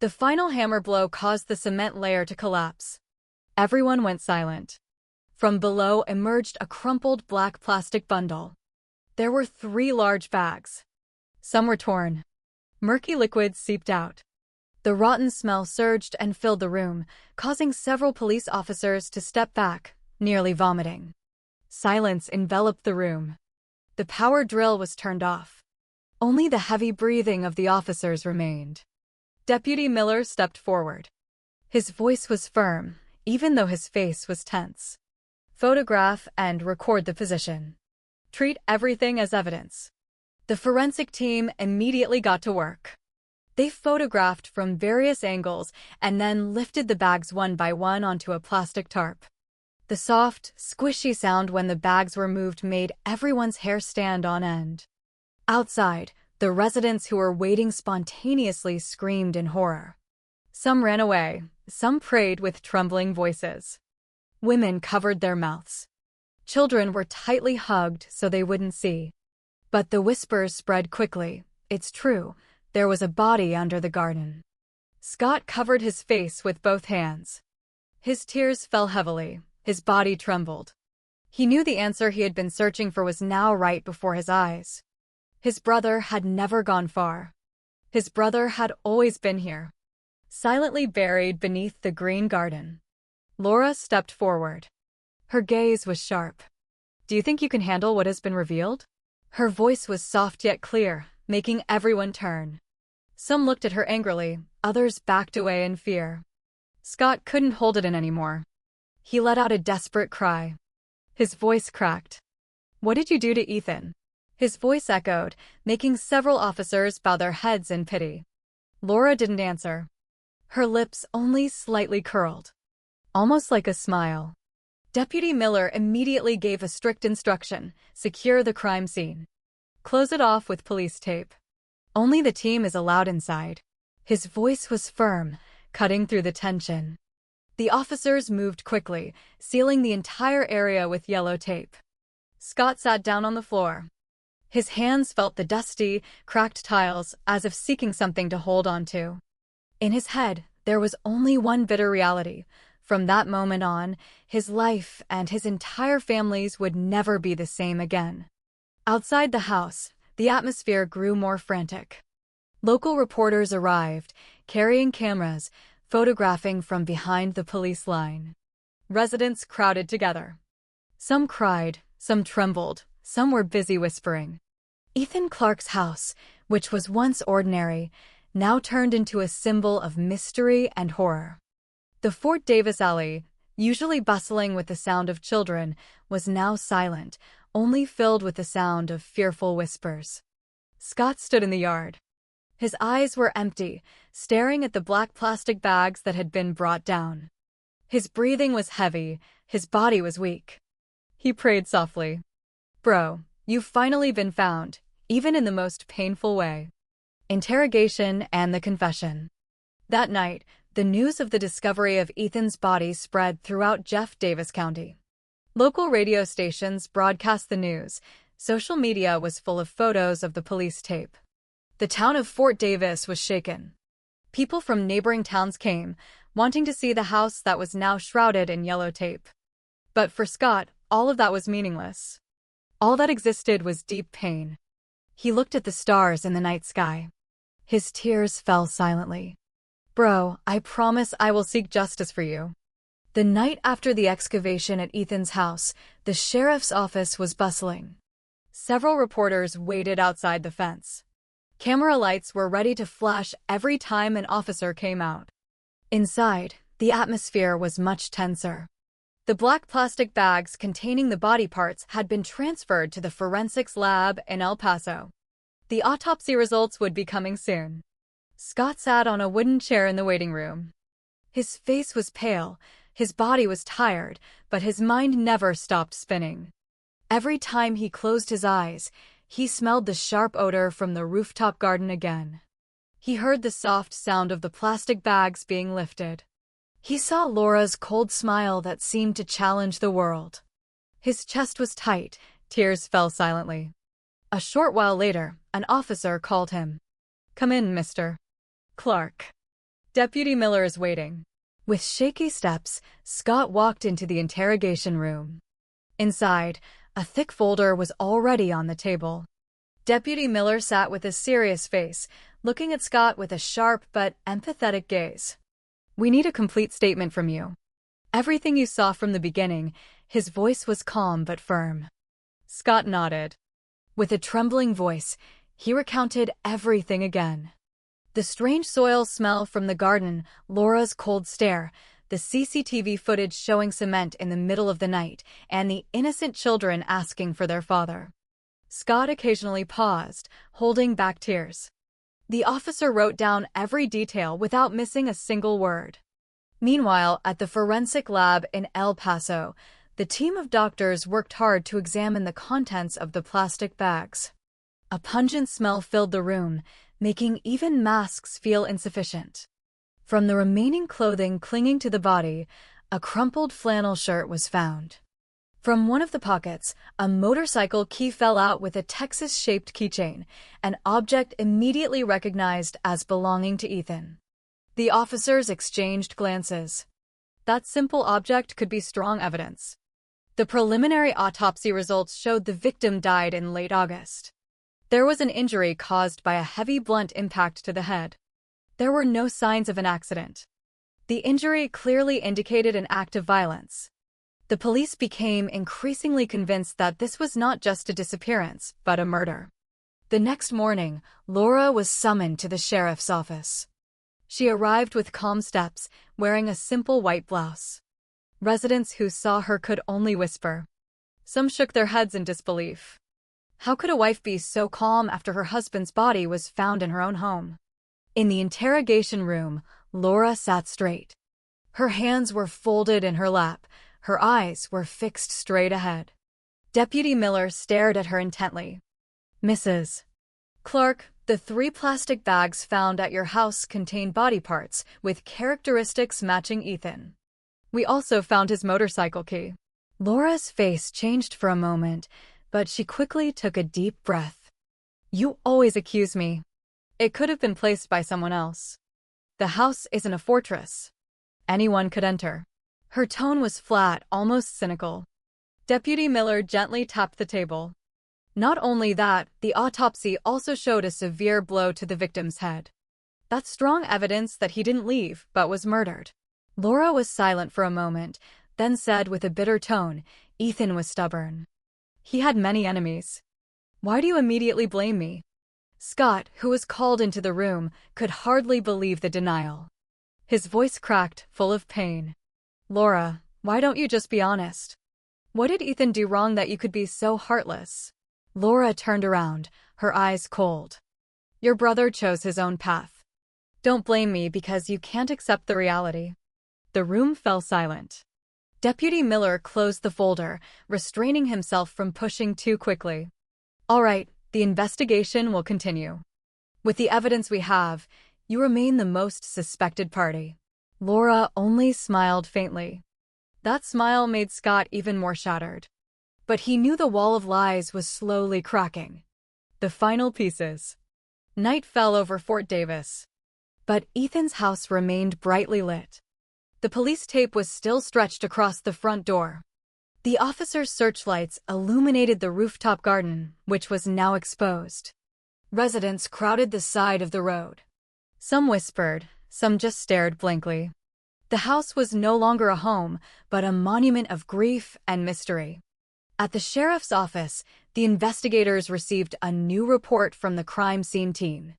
The final hammer blow caused the cement layer to collapse. Everyone went silent. From below emerged a crumpled black plastic bundle. There were 3 large bags. Some were torn. Murky liquid seeped out. The rotten smell surged and filled the room, causing several police officers to step back, nearly vomiting. Silence enveloped the room. The power drill was turned off. Only the heavy breathing of the officers remained. Deputy Miller stepped forward. His voice was firm, even though his face was tense. Photograph and record the position. Treat everything as evidence. The forensic team immediately got to work. They photographed from various angles and then lifted the bags one by one onto a plastic tarp. The soft, squishy sound when the bags were moved made everyone's hair stand on end. Outside, the residents who were waiting spontaneously screamed in horror. Some ran away, some prayed with trembling voices. Women covered their mouths. Children were tightly hugged so they wouldn't see. But the whispers spread quickly. It's true, there was a body under the garden. Scott covered his face with both hands. His tears fell heavily, his body trembled. He knew the answer he had been searching for was now right before his eyes. His brother had never gone far. His brother had always been here, silently buried beneath the green garden. Laura stepped forward. Her gaze was sharp. "Do you think you can handle what has been revealed?" Her voice was soft yet clear, making everyone turn. Some looked at her angrily, others backed away in fear. Scott couldn't hold it in anymore. He let out a desperate cry. His voice cracked. "What did you do to Ethan?" His voice echoed, making several officers bow their heads in pity. Laura didn't answer. Her lips only slightly curled, almost like a smile. Deputy Miller immediately gave a strict instruction: secure the crime scene. Close it off with police tape. Only the team is allowed inside. His voice was firm, cutting through the tension. The officers moved quickly, sealing the entire area with yellow tape. Scott sat down on the floor. His hands felt the dusty, cracked tiles, as if seeking something to hold on to. In his head, there was only one bitter reality. From that moment on, his life and his entire family's would never be the same again. Outside the house, the atmosphere grew more frantic. Local reporters arrived, carrying cameras, photographing from behind the police line. Residents crowded together. Some cried, some trembled, some were busy whispering. Ethan Clark's house, which was once ordinary, now turned into a symbol of mystery and horror. The Fort Davis alley, usually bustling with the sound of children, was now silent, only filled with the sound of fearful whispers. Scott stood in the yard. His eyes were empty, staring at the black plastic bags that had been brought down. His breathing was heavy, his body was weak. He prayed softly. "Bro, you've finally been found, even in the most painful way." Interrogation and the confession. That night, the news of the discovery of Ethan's body spread throughout Jeff Davis County. Local radio stations broadcast the news. Social media was full of photos of the police tape. The town of Fort Davis was shaken. People from neighboring towns came, wanting to see the house that was now shrouded in yellow tape. But for Scott, all of that was meaningless. All that existed was deep pain. He looked at the stars in the night sky. His tears fell silently. "Bro, I promise I will seek justice for you." The night after the excavation at Ethan's house, the sheriff's office was bustling. Several reporters waited outside the fence. Camera lights were ready to flash every time an officer came out. Inside, the atmosphere was much tenser. The black plastic bags containing the body parts had been transferred to the forensics lab in El Paso. The autopsy results would be coming soon. Scott sat on a wooden chair in the waiting room. His face was pale, his body was tired, but his mind never stopped spinning. Every time he closed his eyes, he smelled the sharp odor from the rooftop garden again. He heard the soft sound of the plastic bags being lifted. He saw Laura's cold smile that seemed to challenge the world. His chest was tight, tears fell silently. A short while later, an officer called him. "Come in, Mr. Clark. Deputy Miller is waiting." With shaky steps, Scott walked into the interrogation room. Inside, a thick folder was already on the table. Deputy Miller sat with a serious face, looking at Scott with a sharp but empathetic gaze. "We need a complete statement from you. Everything you saw from the beginning." His voice was calm but firm. Scott nodded. With a trembling voice, he recounted everything again. The strange soil smell from the garden, Laura's cold stare, the CCTV footage showing cement in the middle of the night, and the innocent children asking for their father. Scott occasionally paused, holding back tears. The officer wrote down every detail without missing a single word. Meanwhile, at the forensic lab in El Paso, the team of doctors worked hard to examine the contents of the plastic bags. A pungent smell filled the room, making even masks feel insufficient. From the remaining clothing clinging to the body, a crumpled flannel shirt was found. From one of the pockets, a motorcycle key fell out with a Texas-shaped keychain, an object immediately recognized as belonging to Ethan. The officers exchanged glances. That simple object could be strong evidence. The preliminary autopsy results showed the victim died in late August. There was an injury caused by a heavy blunt impact to the head. There were no signs of an accident. The injury clearly indicated an act of violence. The police became increasingly convinced that this was not just a disappearance, but a murder. The next morning, Laura was summoned to the sheriff's office. She arrived with calm steps, wearing a simple white blouse. Residents who saw her could only whisper. Some shook their heads in disbelief. How could a wife be so calm after her husband's body was found in her own home? In the interrogation room, Laura sat straight. Her hands were folded in her lap, her eyes were fixed straight ahead. Deputy Miller stared at her intently. "Mrs. Clark, the 3 plastic bags found at your house contain body parts with characteristics matching Ethan. We also found his motorcycle key." Laura's face changed for a moment, but she quickly took a deep breath. "You always accuse me. It could have been placed by someone else. The house isn't a fortress. Anyone could enter." Her tone was flat, almost cynical. Deputy Miller gently tapped the table. "Not only that, the autopsy also showed a severe blow to the victim's head. That's strong evidence that he didn't leave, but was murdered." Laura was silent for a moment, then said with a bitter tone, "Ethan was stubborn. He had many enemies. Why do you immediately blame me?" Scott, who was called into the room, could hardly believe the denial. His voice cracked, full of pain. "Laura, why don't you just be honest? What did Ethan do wrong that you could be so heartless?" Laura turned around, her eyes cold. "Your brother chose his own path. Don't blame me because you can't accept the reality." The room fell silent. Deputy Miller closed the folder, restraining himself from pushing too quickly. "All right, the investigation will continue. With the evidence we have, you remain the most suspected party." Laura only smiled faintly. That smile made Scott even more shattered. But he knew the wall of lies was slowly cracking. The final pieces. Night fell over Fort Davis. But Ethan's house remained brightly lit. The police tape was still stretched across the front door. The officers' searchlights illuminated the rooftop garden, which was now exposed. Residents crowded the side of the road. Some whispered, some just stared blankly. The house was no longer a home, but a monument of grief and mystery. At the sheriff's office, the investigators received a new report from the crime scene team.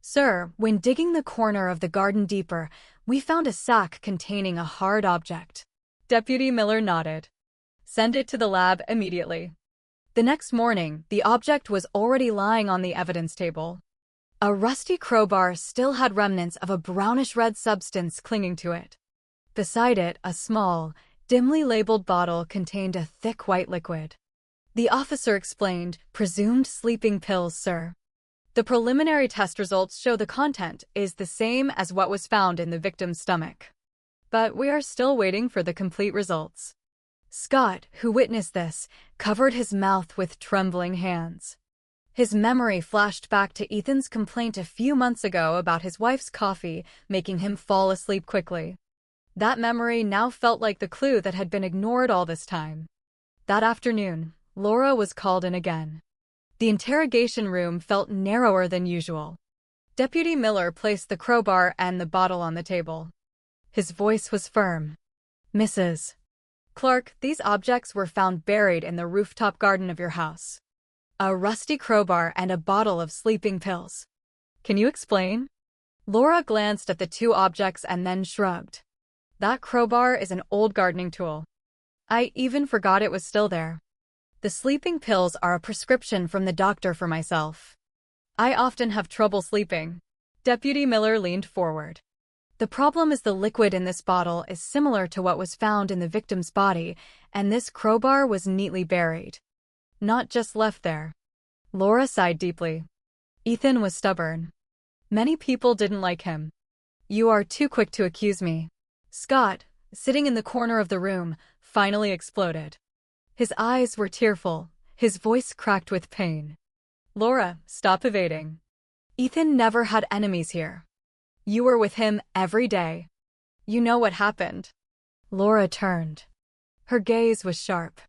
"Sir, when digging the corner of the garden deeper, we found a sack containing a hard object." Deputy Miller nodded. "Send it to the lab immediately." The next morning, the object was already lying on the evidence table. A rusty crowbar still had remnants of a brownish-red substance clinging to it. Beside it, a small, dimly labeled bottle contained a thick white liquid. The officer explained, "Presumed sleeping pills, sir. The preliminary test results show the content is the same as what was found in the victim's stomach. But we are still waiting for the complete results." Scott, who witnessed this, covered his mouth with trembling hands. His memory flashed back to Ethan's complaint a few months ago about his wife's coffee making him fall asleep quickly. That memory now felt like the clue that had been ignored all this time. That afternoon, Laura was called in again. The interrogation room felt narrower than usual. Deputy Miller placed the crowbar and the bottle on the table. His voice was firm. "Mrs. Clark, these objects were found buried in the rooftop garden of your house. A rusty crowbar and a bottle of sleeping pills. Can you explain?" Laura glanced at the two objects and then shrugged. "That crowbar is an old gardening tool. I even forgot it was still there. The sleeping pills are a prescription from the doctor for myself. I often have trouble sleeping." Deputy Miller leaned forward. "The problem is the liquid in this bottle is similar to what was found in the victim's body, and this crowbar was neatly buried. Not just left there." Laura sighed deeply. Ethan was stubborn. Many people didn't like him. "You are too quick to accuse me." Scott, sitting in the corner of the room, finally exploded. His eyes were tearful, his voice cracked with pain. "Laura, stop evading. Ethan never had enemies here. You were with him every day. You know what happened." Laura turned. Her gaze was sharp.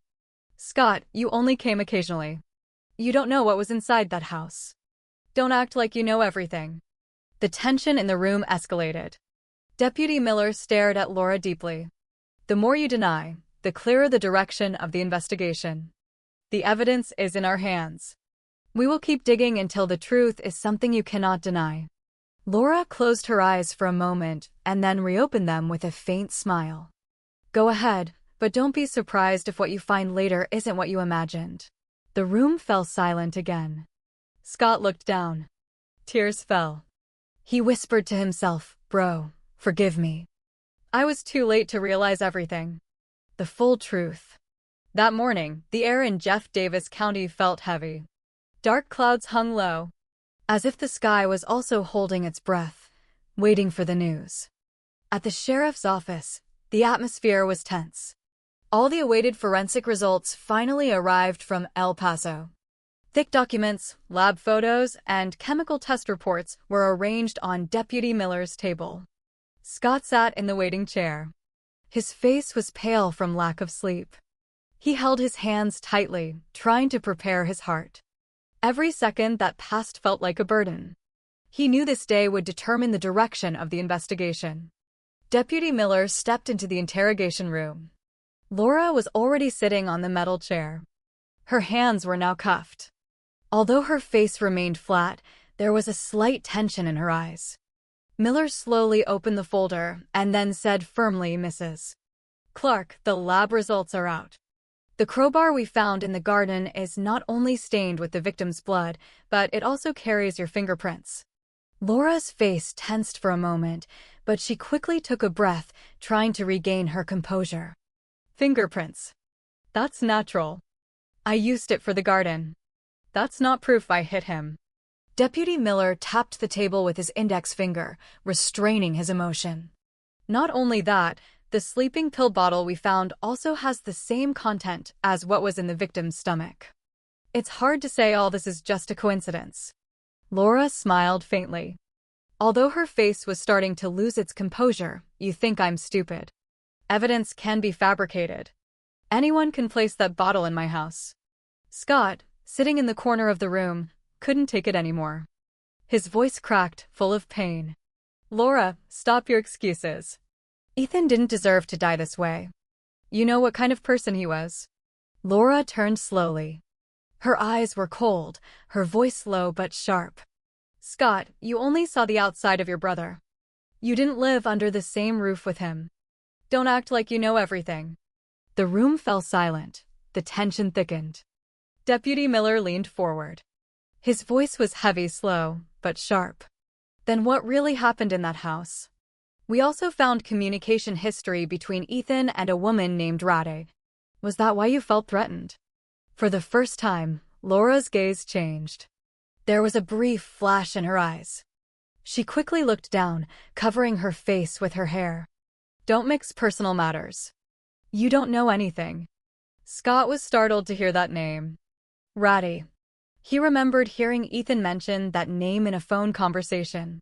"Scott, you only came occasionally. You don't know what was inside that house. Don't act like you know everything." The tension in the room escalated. Deputy Miller stared at Laura deeply. "The more you deny, the clearer the direction of the investigation. The evidence is in our hands. We will keep digging until the truth is something you cannot deny." Laura closed her eyes for a moment and then reopened them with a faint smile. "Go ahead, but don't be surprised if what you find later isn't what you imagined." The room fell silent again. Scott looked down. Tears fell. He whispered to himself, "Bro, forgive me. I was too late to realize everything. The full truth." That morning, the air in Jeff Davis County felt heavy. Dark clouds hung low, as if the sky was also holding its breath, waiting for the news. At the sheriff's office, the atmosphere was tense. All the awaited forensic results finally arrived from El Paso. Thick documents, lab photos, and chemical test reports were arranged on Deputy Miller's table. Scott sat in the waiting chair. His face was pale from lack of sleep. He held his hands tightly, trying to prepare his heart. Every second that passed felt like a burden. He knew this day would determine the direction of the investigation. Deputy Miller stepped into the interrogation room. Laura was already sitting on the metal chair. Her hands were now cuffed. Although her face remained flat, there was a slight tension in her eyes. Miller slowly opened the folder and then said firmly, "Mrs. Clark, the lab results are out. The crowbar we found in the garden is not only stained with the victim's blood, but it also carries your fingerprints." Laura's face tensed for a moment, but she quickly took a breath, trying to regain her composure. "Fingerprints? That's natural. I used it for the garden. That's not proof I hit him." Deputy Miller tapped the table with his index finger, restraining his emotion. "Not only that, the sleeping pill bottle we found also has the same content as what was in the victim's stomach. It's hard to say all this is just a coincidence." Laura smiled faintly. Although her face was starting to lose its composure, "You think I'm stupid. Evidence can be fabricated. Anyone can place that bottle in my house." Scott, sitting in the corner of the room, couldn't take it anymore. His voice cracked, full of pain. "Laura, stop your excuses. Ethan didn't deserve to die this way. You know what kind of person he was." Laura turned slowly. Her eyes were cold, her voice low but sharp. "Scott, you only saw the outside of your brother. You didn't live under the same roof with him. Don't act like you know everything." The room fell silent. The tension thickened. Deputy Miller leaned forward. His voice was heavy, slow, but sharp. "Then what really happened in that house? We also found communication history between Ethan and a woman named Rade. Was that why you felt threatened?" For the first time, Laura's gaze changed. There was a brief flash in her eyes. She quickly looked down, covering her face with her hair. "Don't mix personal matters. You don't know anything." Scott was startled to hear that name. Rade. He remembered hearing Ethan mention that name in a phone conversation.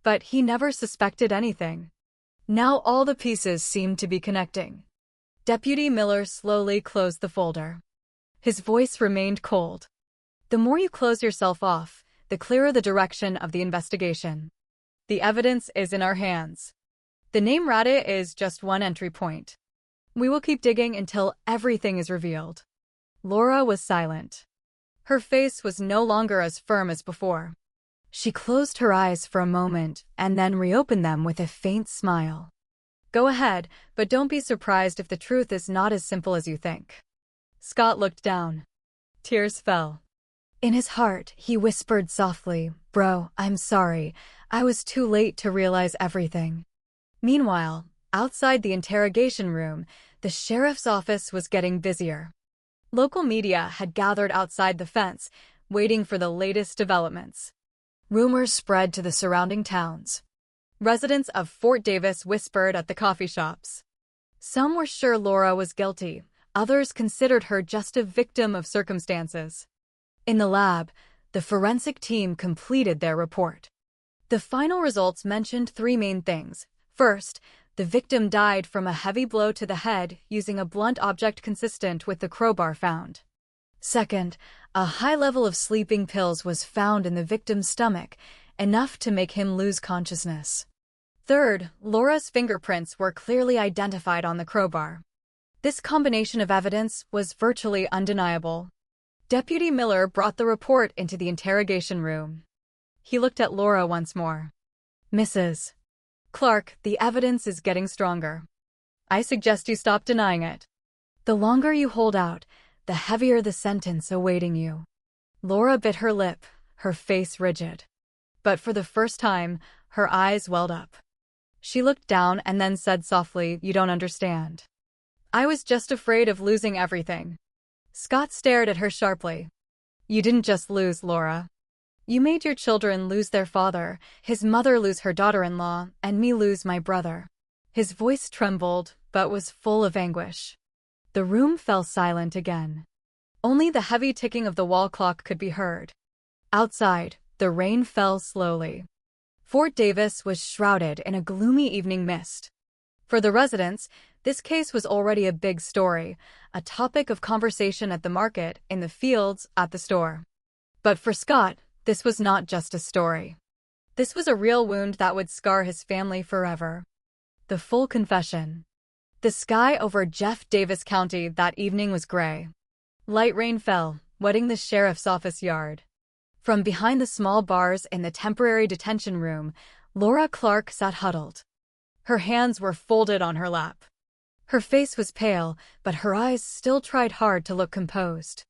But he never suspected anything. Now all the pieces seemed to be connecting. Deputy Miller slowly closed the folder. His voice remained cold. The more you close yourself off, the clearer the direction of the investigation. The evidence is in our hands. The name Radha is just one entry point. We will keep digging until everything is revealed. Laura was silent. Her face was no longer as firm as before. She closed her eyes for a moment and then reopened them with a faint smile. Go ahead, but don't be surprised if the truth is not as simple as you think. Scott looked down. Tears fell. In his heart, he whispered softly, Bro, I'm sorry. I was too late to realize everything. Meanwhile, outside the interrogation room, the sheriff's office was getting busier. Local media had gathered outside the fence, waiting for the latest developments. Rumors spread to the surrounding towns. Residents of Fort Davis whispered at the coffee shops. Some were sure Laura was guilty, others considered her just a victim of circumstances. In the lab, the forensic team completed their report. The final results mentioned three main things. First, the victim died from a heavy blow to the head using a blunt object consistent with the crowbar found. Second, a high level of sleeping pills was found in the victim's stomach, enough to make him lose consciousness. Third, Laura's fingerprints were clearly identified on the crowbar. This combination of evidence was virtually undeniable. Deputy Miller brought the report into the interrogation room. He looked at Laura once more. Mrs. Clark, the evidence is getting stronger. I suggest you stop denying it. The longer you hold out, the heavier the sentence awaiting you. Laura bit her lip, her face rigid. But for the first time, her eyes welled up. She looked down and then said softly, You don't understand. I was just afraid of losing everything. Scott stared at her sharply. You didn't just lose, Laura. You made your children lose their father, his mother lose her daughter-in-law, and me lose my brother. His voice trembled, but was full of anguish. The room fell silent again. Only the heavy ticking of the wall clock could be heard. Outside, the rain fell slowly. Fort Davis was shrouded in a gloomy evening mist. For the residents, this case was already a big story, a topic of conversation at the market, in the fields, at the store. But for Scott, this was not just a story. This was a real wound that would scar his family forever. The full confession. The sky over Jeff Davis County that evening was gray. Light rain fell, wetting the sheriff's office yard. From behind the small bars in the temporary detention room, Laura Clark sat huddled. Her hands were folded on her lap. Her face was pale, but her eyes still tried hard to look composed.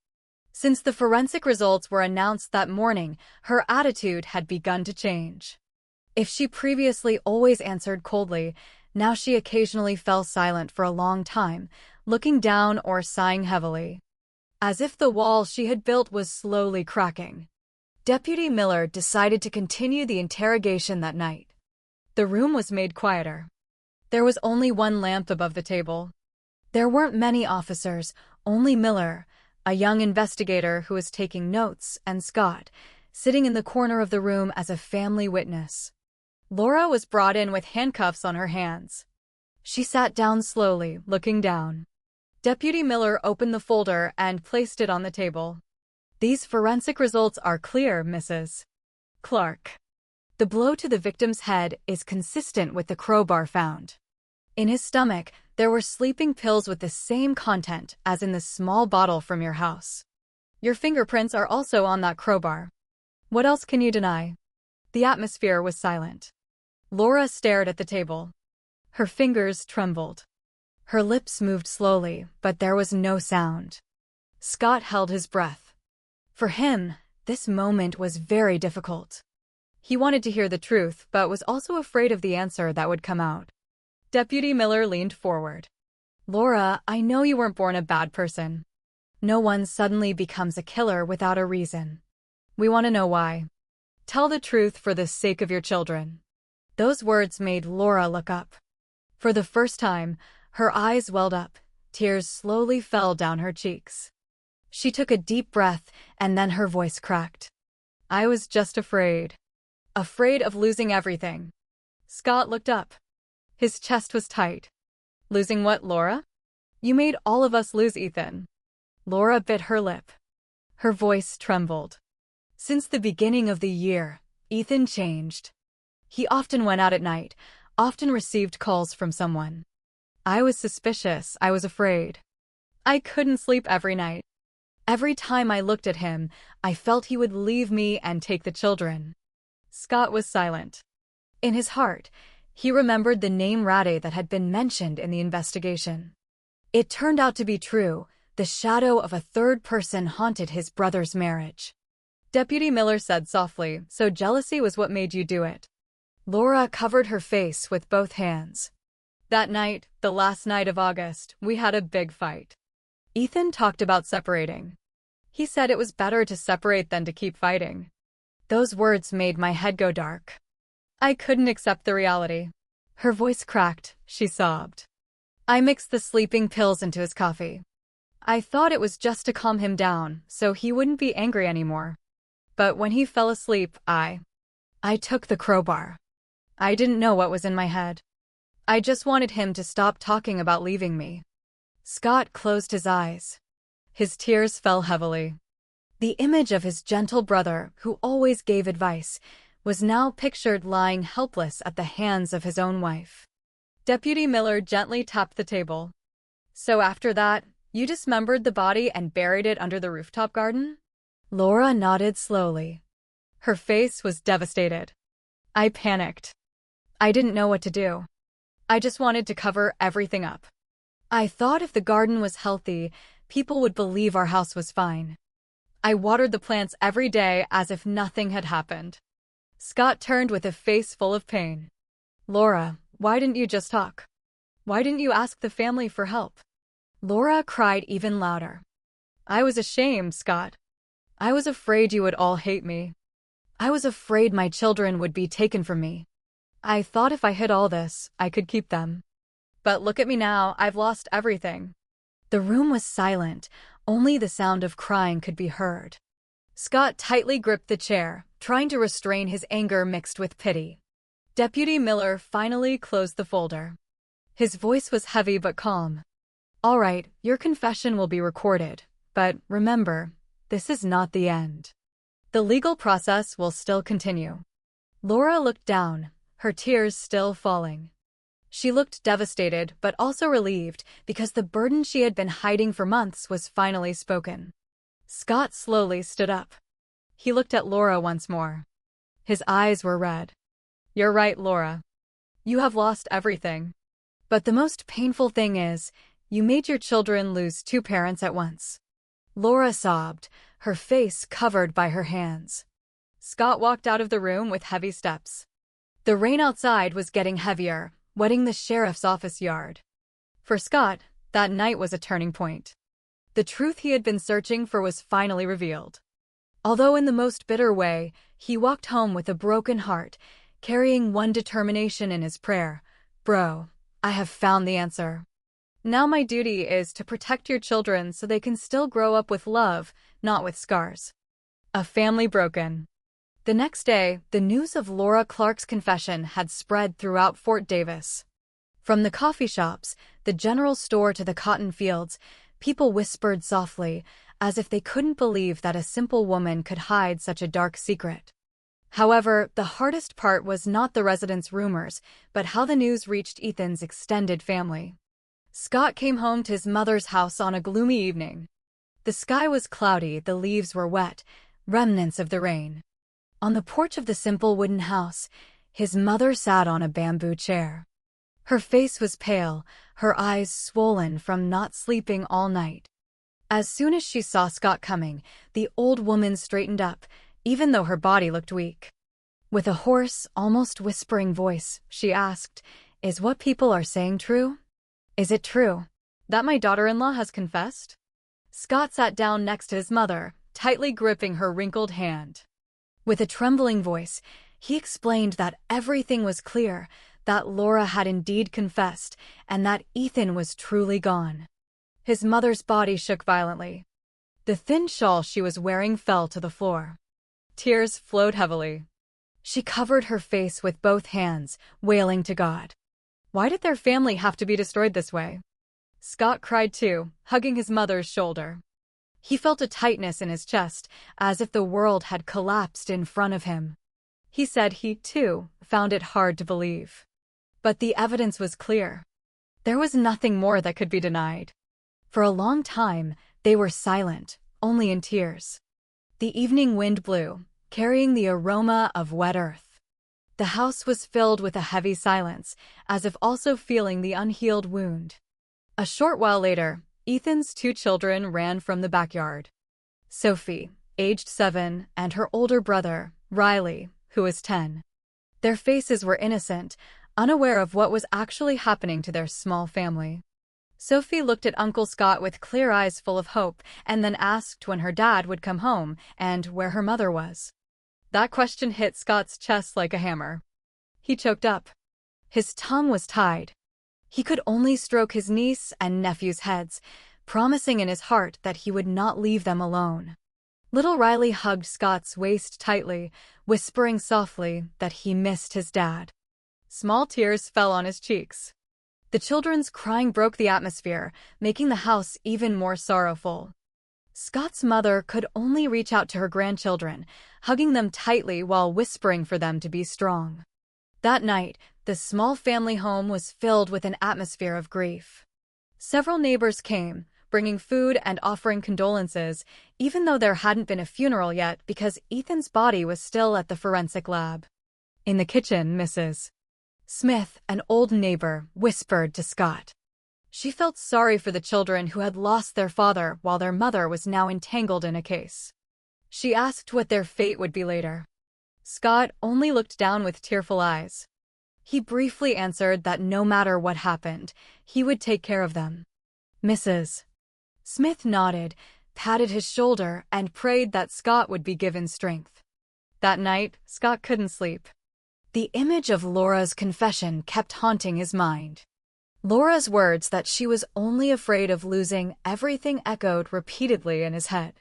Since the forensic results were announced that morning, her attitude had begun to change. If she previously always answered coldly, now she occasionally fell silent for a long time, looking down or sighing heavily. As if the wall she had built was slowly cracking. Deputy Miller decided to continue the interrogation that night. The room was made quieter. There was only one lamp above the table. There weren't many officers, only Miller, a young investigator who was taking notes, and Scott, sitting in the corner of the room as a family witness. Laura was brought in with handcuffs on her hands. She sat down slowly, looking down. Deputy Miller opened the folder and placed it on the table. These forensic results are clear, Mrs. Clark. The blow to the victim's head is consistent with the crowbar found. In his stomach, there were sleeping pills with the same content as in the small bottle from your house. Your fingerprints are also on that crowbar. What else can you deny? The atmosphere was silent. Laura stared at the table. Her fingers trembled. Her lips moved slowly, but there was no sound. Scott held his breath. For him, this moment was very difficult. He wanted to hear the truth, but was also afraid of the answer that would come out. Deputy Miller leaned forward. Laura, I know you weren't born a bad person. No one suddenly becomes a killer without a reason. We want to know why. Tell the truth for the sake of your children. Those words made Laura look up. For the first time, her eyes welled up, tears slowly fell down her cheeks. She took a deep breath, and then her voice cracked. I was just afraid. Afraid of losing everything. Scott looked up. His chest was tight. Losing what, Laura? You made all of us lose Ethan. Laura bit her lip. Her voice trembled. Since the beginning of the year, Ethan changed. He often went out at night, often received calls from someone. I was suspicious, I was afraid. I couldn't sleep every night. Every time I looked at him, I felt he would leave me and take the children. Scott was silent. In his heart, he remembered the name Rade that had been mentioned in the investigation. It turned out to be true. The shadow of a third person haunted his brother's marriage. Deputy Miller said softly, "So jealousy was what made you do it." Laura covered her face with both hands. That night, the last night of August, we had a big fight. Ethan talked about separating. He said it was better to separate than to keep fighting. Those words made my head go dark. I couldn't accept the reality. Her voice cracked, she sobbed. I mixed the sleeping pills into his coffee. I thought it was just to calm him down, so he wouldn't be angry anymore. But when he fell asleep, I took the crowbar. I didn't know what was in my head. I just wanted him to stop talking about leaving me. Scott closed his eyes. His tears fell heavily. The image of his gentle brother, who always gave advice, was now pictured lying helpless at the hands of his own wife. Deputy Miller gently tapped the table. So after that, you dismembered the body and buried it under the rooftop garden? Laura nodded slowly. Her face was devastated. I panicked. I didn't know what to do. I just wanted to cover everything up. I thought if the garden was healthy, people would believe our house was fine. I watered the plants every day as if nothing had happened. Scott turned with a face full of pain. Laura, why didn't you just talk? Why didn't you ask the family for help? Laura cried even louder. I was ashamed, Scott. I was afraid you would all hate me. I was afraid my children would be taken from me. I thought if I hid all this, I could keep them. But look at me now, I've lost everything. The room was silent, only the sound of crying could be heard. Scott tightly gripped the chair, trying to restrain his anger mixed with pity. Deputy Miller finally closed the folder. His voice was heavy but calm. All right, your confession will be recorded, but remember, this is not the end. The legal process will still continue. Laura looked down, her tears still falling. She looked devastated but also relieved because the burden she had been hiding for months was finally spoken. Scott slowly stood up. He looked at Laura once more. His eyes were red. You're right, Laura. You have lost everything. But the most painful thing is, you made your children lose two parents at once. Laura sobbed, her face covered by her hands. Scott walked out of the room with heavy steps. The rain outside was getting heavier, wetting the sheriff's office yard. For Scott, that night was a turning point. The truth he had been searching for was finally revealed. Although in the most bitter way, he walked home with a broken heart, carrying one determination in his prayer. Bro, I have found the answer. Now my duty is to protect your children so they can still grow up with love, not with scars. A family broken. The next day, the news of Laura Clark's confession had spread throughout Fort Davis. From the coffee shops, the general store to the cotton fields, people whispered softly, as if they couldn't believe that a simple woman could hide such a dark secret. However, the hardest part was not the residents' rumors, but how the news reached Ethan's extended family. Scott came home to his mother's house on a gloomy evening. The sky was cloudy, the leaves were wet, remnants of the rain. On the porch of the simple wooden house, his mother sat on a bamboo chair. Her face was pale, her eyes swollen from not sleeping all night. As soon as she saw Scott coming, the old woman straightened up, even though her body looked weak. With a hoarse, almost whispering voice, she asked, "Is what people are saying true? Is it true that my daughter-in-law has confessed?" Scott sat down next to his mother, tightly gripping her wrinkled hand. With a trembling voice, he explained that everything was clear, that Laura had indeed confessed, and that Ethan was truly gone. His mother's body shook violently. The thin shawl she was wearing fell to the floor. Tears flowed heavily. She covered her face with both hands, wailing to God. Why did their family have to be destroyed this way? Scott cried too, hugging his mother's shoulder. He felt a tightness in his chest, as if the world had collapsed in front of him. He said he, too, found it hard to believe. But the evidence was clear. There was nothing more that could be denied. For a long time, they were silent, only in tears. The evening wind blew, carrying the aroma of wet earth. The house was filled with a heavy silence, as if also feeling the unhealed wound. A short while later, Ethan's 2 children ran from the backyard. Sophie, aged 7, and her older brother, Riley, who was 10. Their faces were innocent, unaware of what was actually happening to their small family. Sophie looked at Uncle Scott with clear eyes full of hope, and then asked when her dad would come home and where her mother was. That question hit Scott's chest like a hammer. He choked up. His tongue was tied. He could only stroke his niece and nephew's heads, promising in his heart that he would not leave them alone. Little Riley hugged Scott's waist tightly, whispering softly that he missed his dad. Small tears fell on his cheeks. The children's crying broke the atmosphere, making the house even more sorrowful. Scott's mother could only reach out to her grandchildren, hugging them tightly while whispering for them to be strong. That night, the small family home was filled with an atmosphere of grief. Several neighbors came, bringing food and offering condolences, even though there hadn't been a funeral yet because Ethan's body was still at the forensic lab. In the kitchen, Mrs. Smith, an old neighbor, whispered to Scott. She felt sorry for the children who had lost their father while their mother was now entangled in a case. She asked what their fate would be later. Scott only looked down with tearful eyes. He briefly answered that no matter what happened, he would take care of them. Mrs. Smith nodded, patted his shoulder, and prayed that Scott would be given strength. That night, Scott couldn't sleep. The image of Laura's confession kept haunting his mind. Laura's words that she was only afraid of losing everything echoed repeatedly in his head.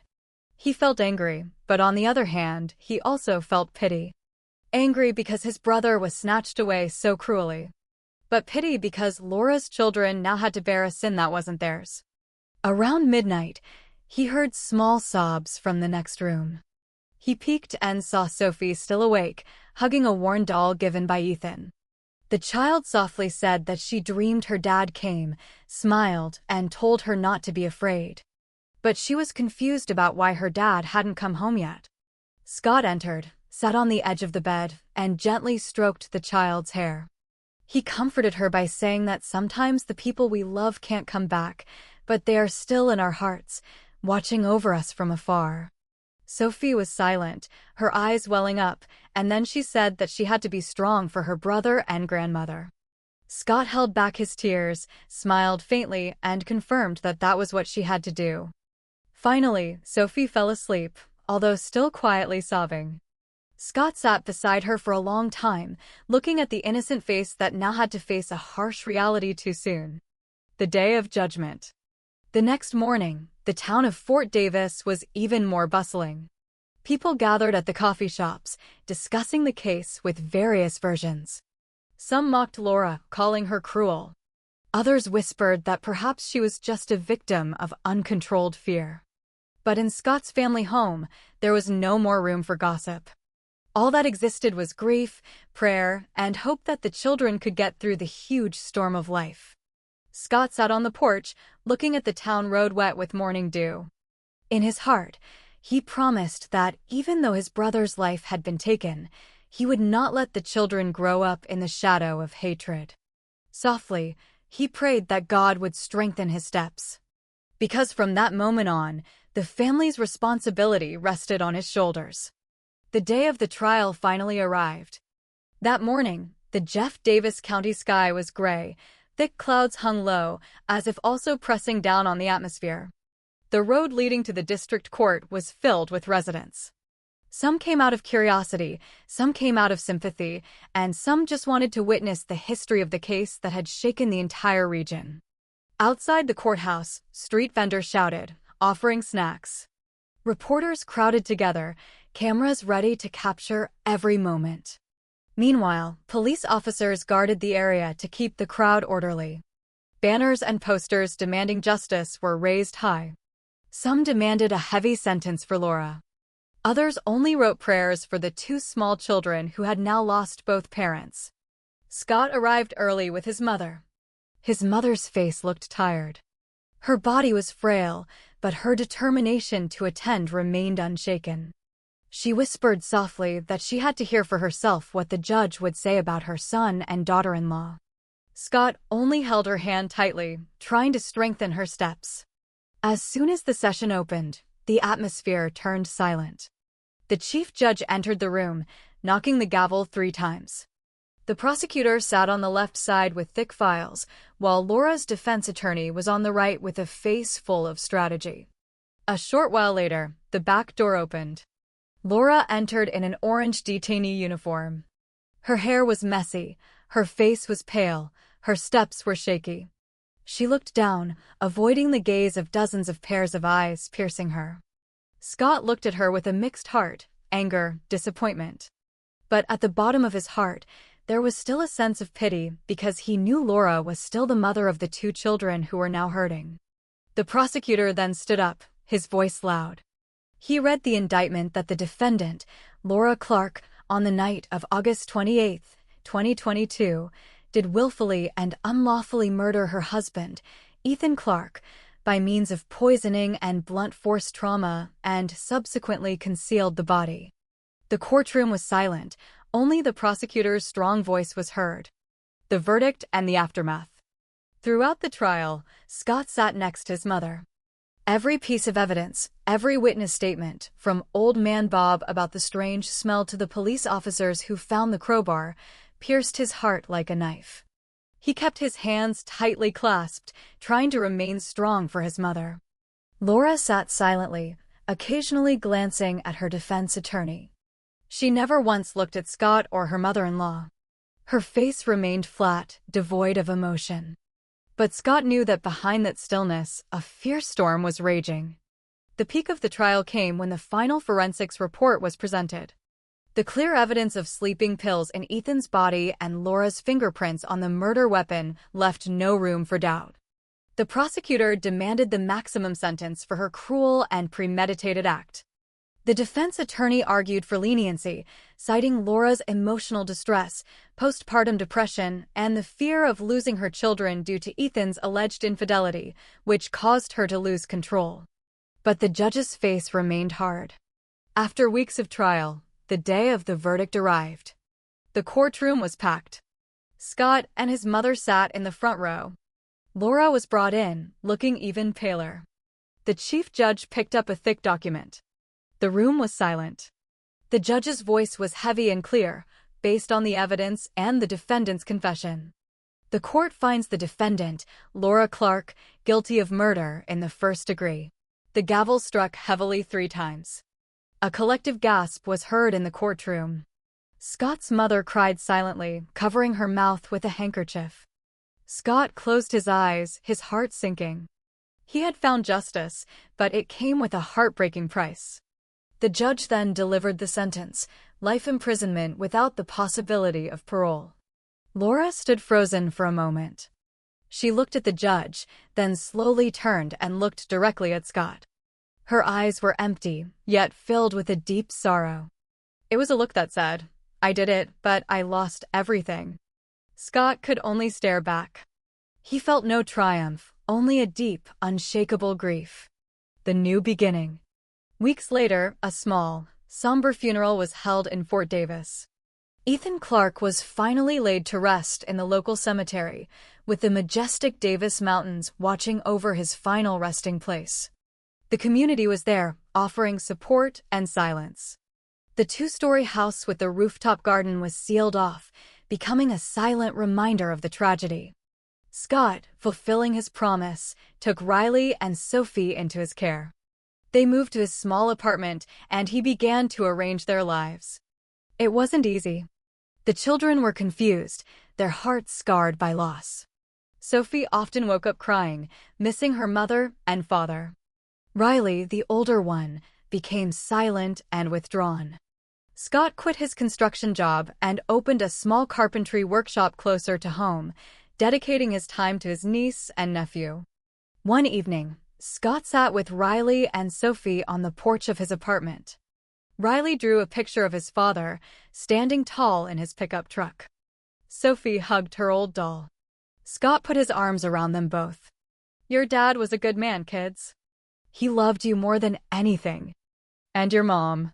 He felt angry, but on the other hand, he also felt pity. Angry because his brother was snatched away so cruelly. But pity because Laura's children now had to bear a sin that wasn't theirs. Around midnight, he heard small sobs from the next room. He peeked and saw Sophie still awake, hugging a worn doll given by Ethan. The child softly said that she dreamed her dad came, smiled, and told her not to be afraid. But she was confused about why her dad hadn't come home yet. Scott entered, sat on the edge of the bed, and gently stroked the child's hair. He comforted her by saying that sometimes the people we love can't come back, but they are still in our hearts, watching over us from afar. Sophie was silent, her eyes welling up, and then she said that she had to be strong for her brother and grandmother. Scott held back his tears, smiled faintly, and confirmed that that was what she had to do. Finally, Sophie fell asleep, although still quietly sobbing. Scott sat beside her for a long time, looking at the innocent face that now had to face a harsh reality too soon. The Day of Judgment. The next morning, the town of Fort Davis was even more bustling. People gathered at the coffee shops, discussing the case with various versions. Some mocked Laura, calling her cruel. Others whispered that perhaps she was just a victim of uncontrolled fear. But in Scott's family home, there was no more room for gossip. All that existed was grief, prayer, and hope that the children could get through the huge storm of life. Scott sat on the porch, looking at the town road wet with morning dew. In his heart, he promised that even though his brother's life had been taken, he would not let the children grow up in the shadow of hatred. Softly, he prayed that God would strengthen his steps. Because from that moment on, the family's responsibility rested on his shoulders. The day of the trial finally arrived. That morning, the Jeff Davis County sky was gray. Thick clouds hung low, as if also pressing down on the atmosphere. The road leading to the district court was filled with residents. Some came out of curiosity, some came out of sympathy, and some just wanted to witness the history of the case that had shaken the entire region. Outside the courthouse, street vendors shouted, offering snacks. Reporters crowded together, cameras ready to capture every moment. Meanwhile, police officers guarded the area to keep the crowd orderly. Banners and posters demanding justice were raised high. Some demanded a heavy sentence for Laura. Others only wrote prayers for the two small children who had now lost both parents. Scott arrived early with his mother. His mother's face looked tired. Her body was frail, but her determination to attend remained unshaken. She whispered softly that she had to hear for herself what the judge would say about her son and daughter-in-law. Scott only held her hand tightly, trying to strengthen her steps. As soon as the session opened, the atmosphere turned silent. The chief judge entered the room, knocking the gavel 3 times. The prosecutor sat on the left side with thick files, while Laura's defense attorney was on the right with a face full of strategy. A short while later, the back door opened. Laura entered in an orange detainee uniform. Her hair was messy, her face was pale, her steps were shaky. She looked down, avoiding the gaze of dozens of pairs of eyes piercing her. Scott looked at her with a mixed heart, anger, disappointment. But at the bottom of his heart, there was still a sense of pity because he knew Laura was still the mother of the 2 children who were now hurting. The prosecutor then stood up, his voice loud. He read the indictment that the defendant, Laura Clark, on the night of August 28, 2022, did willfully and unlawfully murder her husband, Ethan Clark, by means of poisoning and blunt force trauma, and subsequently concealed the body. The courtroom was silent. Only the prosecutor's strong voice was heard. The verdict and the aftermath. Throughout the trial, Scott sat next to his mother. Every piece of evidence, every witness statement, from Old Man Bob about the strange smell to the police officers who found the crowbar, pierced his heart like a knife. He kept his hands tightly clasped, trying to remain strong for his mother. Laura sat silently, occasionally glancing at her defense attorney. She never once looked at Scott or her mother-in-law. Her face remained flat, devoid of emotion. But Scott knew that behind that stillness, a fierce storm was raging. The peak of the trial came when the final forensics report was presented. The clear evidence of sleeping pills in Ethan's body and Laura's fingerprints on the murder weapon left no room for doubt. The prosecutor demanded the maximum sentence for her cruel and premeditated act. The defense attorney argued for leniency, citing Laura's emotional distress, postpartum depression, and the fear of losing her children due to Ethan's alleged infidelity, which caused her to lose control. But the judge's face remained hard. After weeks of trial, the day of the verdict arrived. The courtroom was packed. Scott and his mother sat in the front row. Laura was brought in, looking even paler. The chief judge picked up a thick document. The room was silent. The judge's voice was heavy and clear, based on the evidence and the defendant's confession. The court finds the defendant, Laura Clark, guilty of murder in the first degree. The gavel struck heavily 3 times. A collective gasp was heard in the courtroom. Scott's mother cried silently, covering her mouth with a handkerchief. Scott closed his eyes, his heart sinking. He had found justice, but it came with a heartbreaking price. The judge then delivered the sentence, life imprisonment without the possibility of parole. Laura stood frozen for a moment. She looked at the judge, then slowly turned and looked directly at Scott. Her eyes were empty, yet filled with a deep sorrow. It was a look that said, "I did it, but I lost everything." Scott could only stare back. He felt no triumph, only a deep, unshakable grief. The new beginning. Weeks later, a small, somber funeral was held in Fort Davis. Ethan Clark was finally laid to rest in the local cemetery, with the majestic Davis Mountains watching over his final resting place. The community was there, offering support and silence. The 2-story house with the rooftop garden was sealed off, becoming a silent reminder of the tragedy. Scott, fulfilling his promise, took Riley and Sophie into his care. They moved to his small apartment, and he began to arrange their lives. It wasn't easy. The children were confused, their hearts scarred by loss. Sophie often woke up crying, missing her mother and father. Riley, the older one, became silent and withdrawn. Scott quit his construction job and opened a small carpentry workshop closer to home, dedicating his time to his niece and nephew. One evening, Scott sat with Riley and Sophie on the porch of his apartment. Riley drew a picture of his father, standing tall in his pickup truck. Sophie hugged her old doll. Scott put his arms around them both. "Your dad was a good man, kids. He loved you more than anything. And your mom.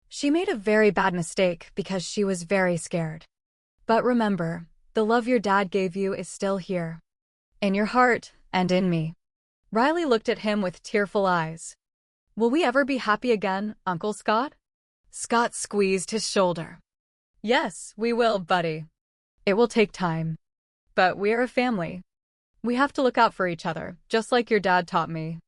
She made a very bad mistake because she was very scared. But remember, the love your dad gave you is still here. In your heart and in me." Riley looked at him with tearful eyes. "Will we ever be happy again, Uncle Scott?" Scott squeezed his shoulder. "Yes, we will, buddy. It will take time. But we're a family. We have to look out for each other, just like your dad taught me."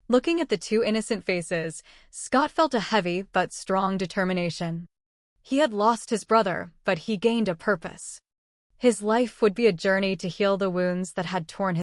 Looking at the two innocent faces, Scott felt a heavy but strong determination. He had lost his brother, but he gained a purpose. His life would be a journey to heal the wounds that had torn his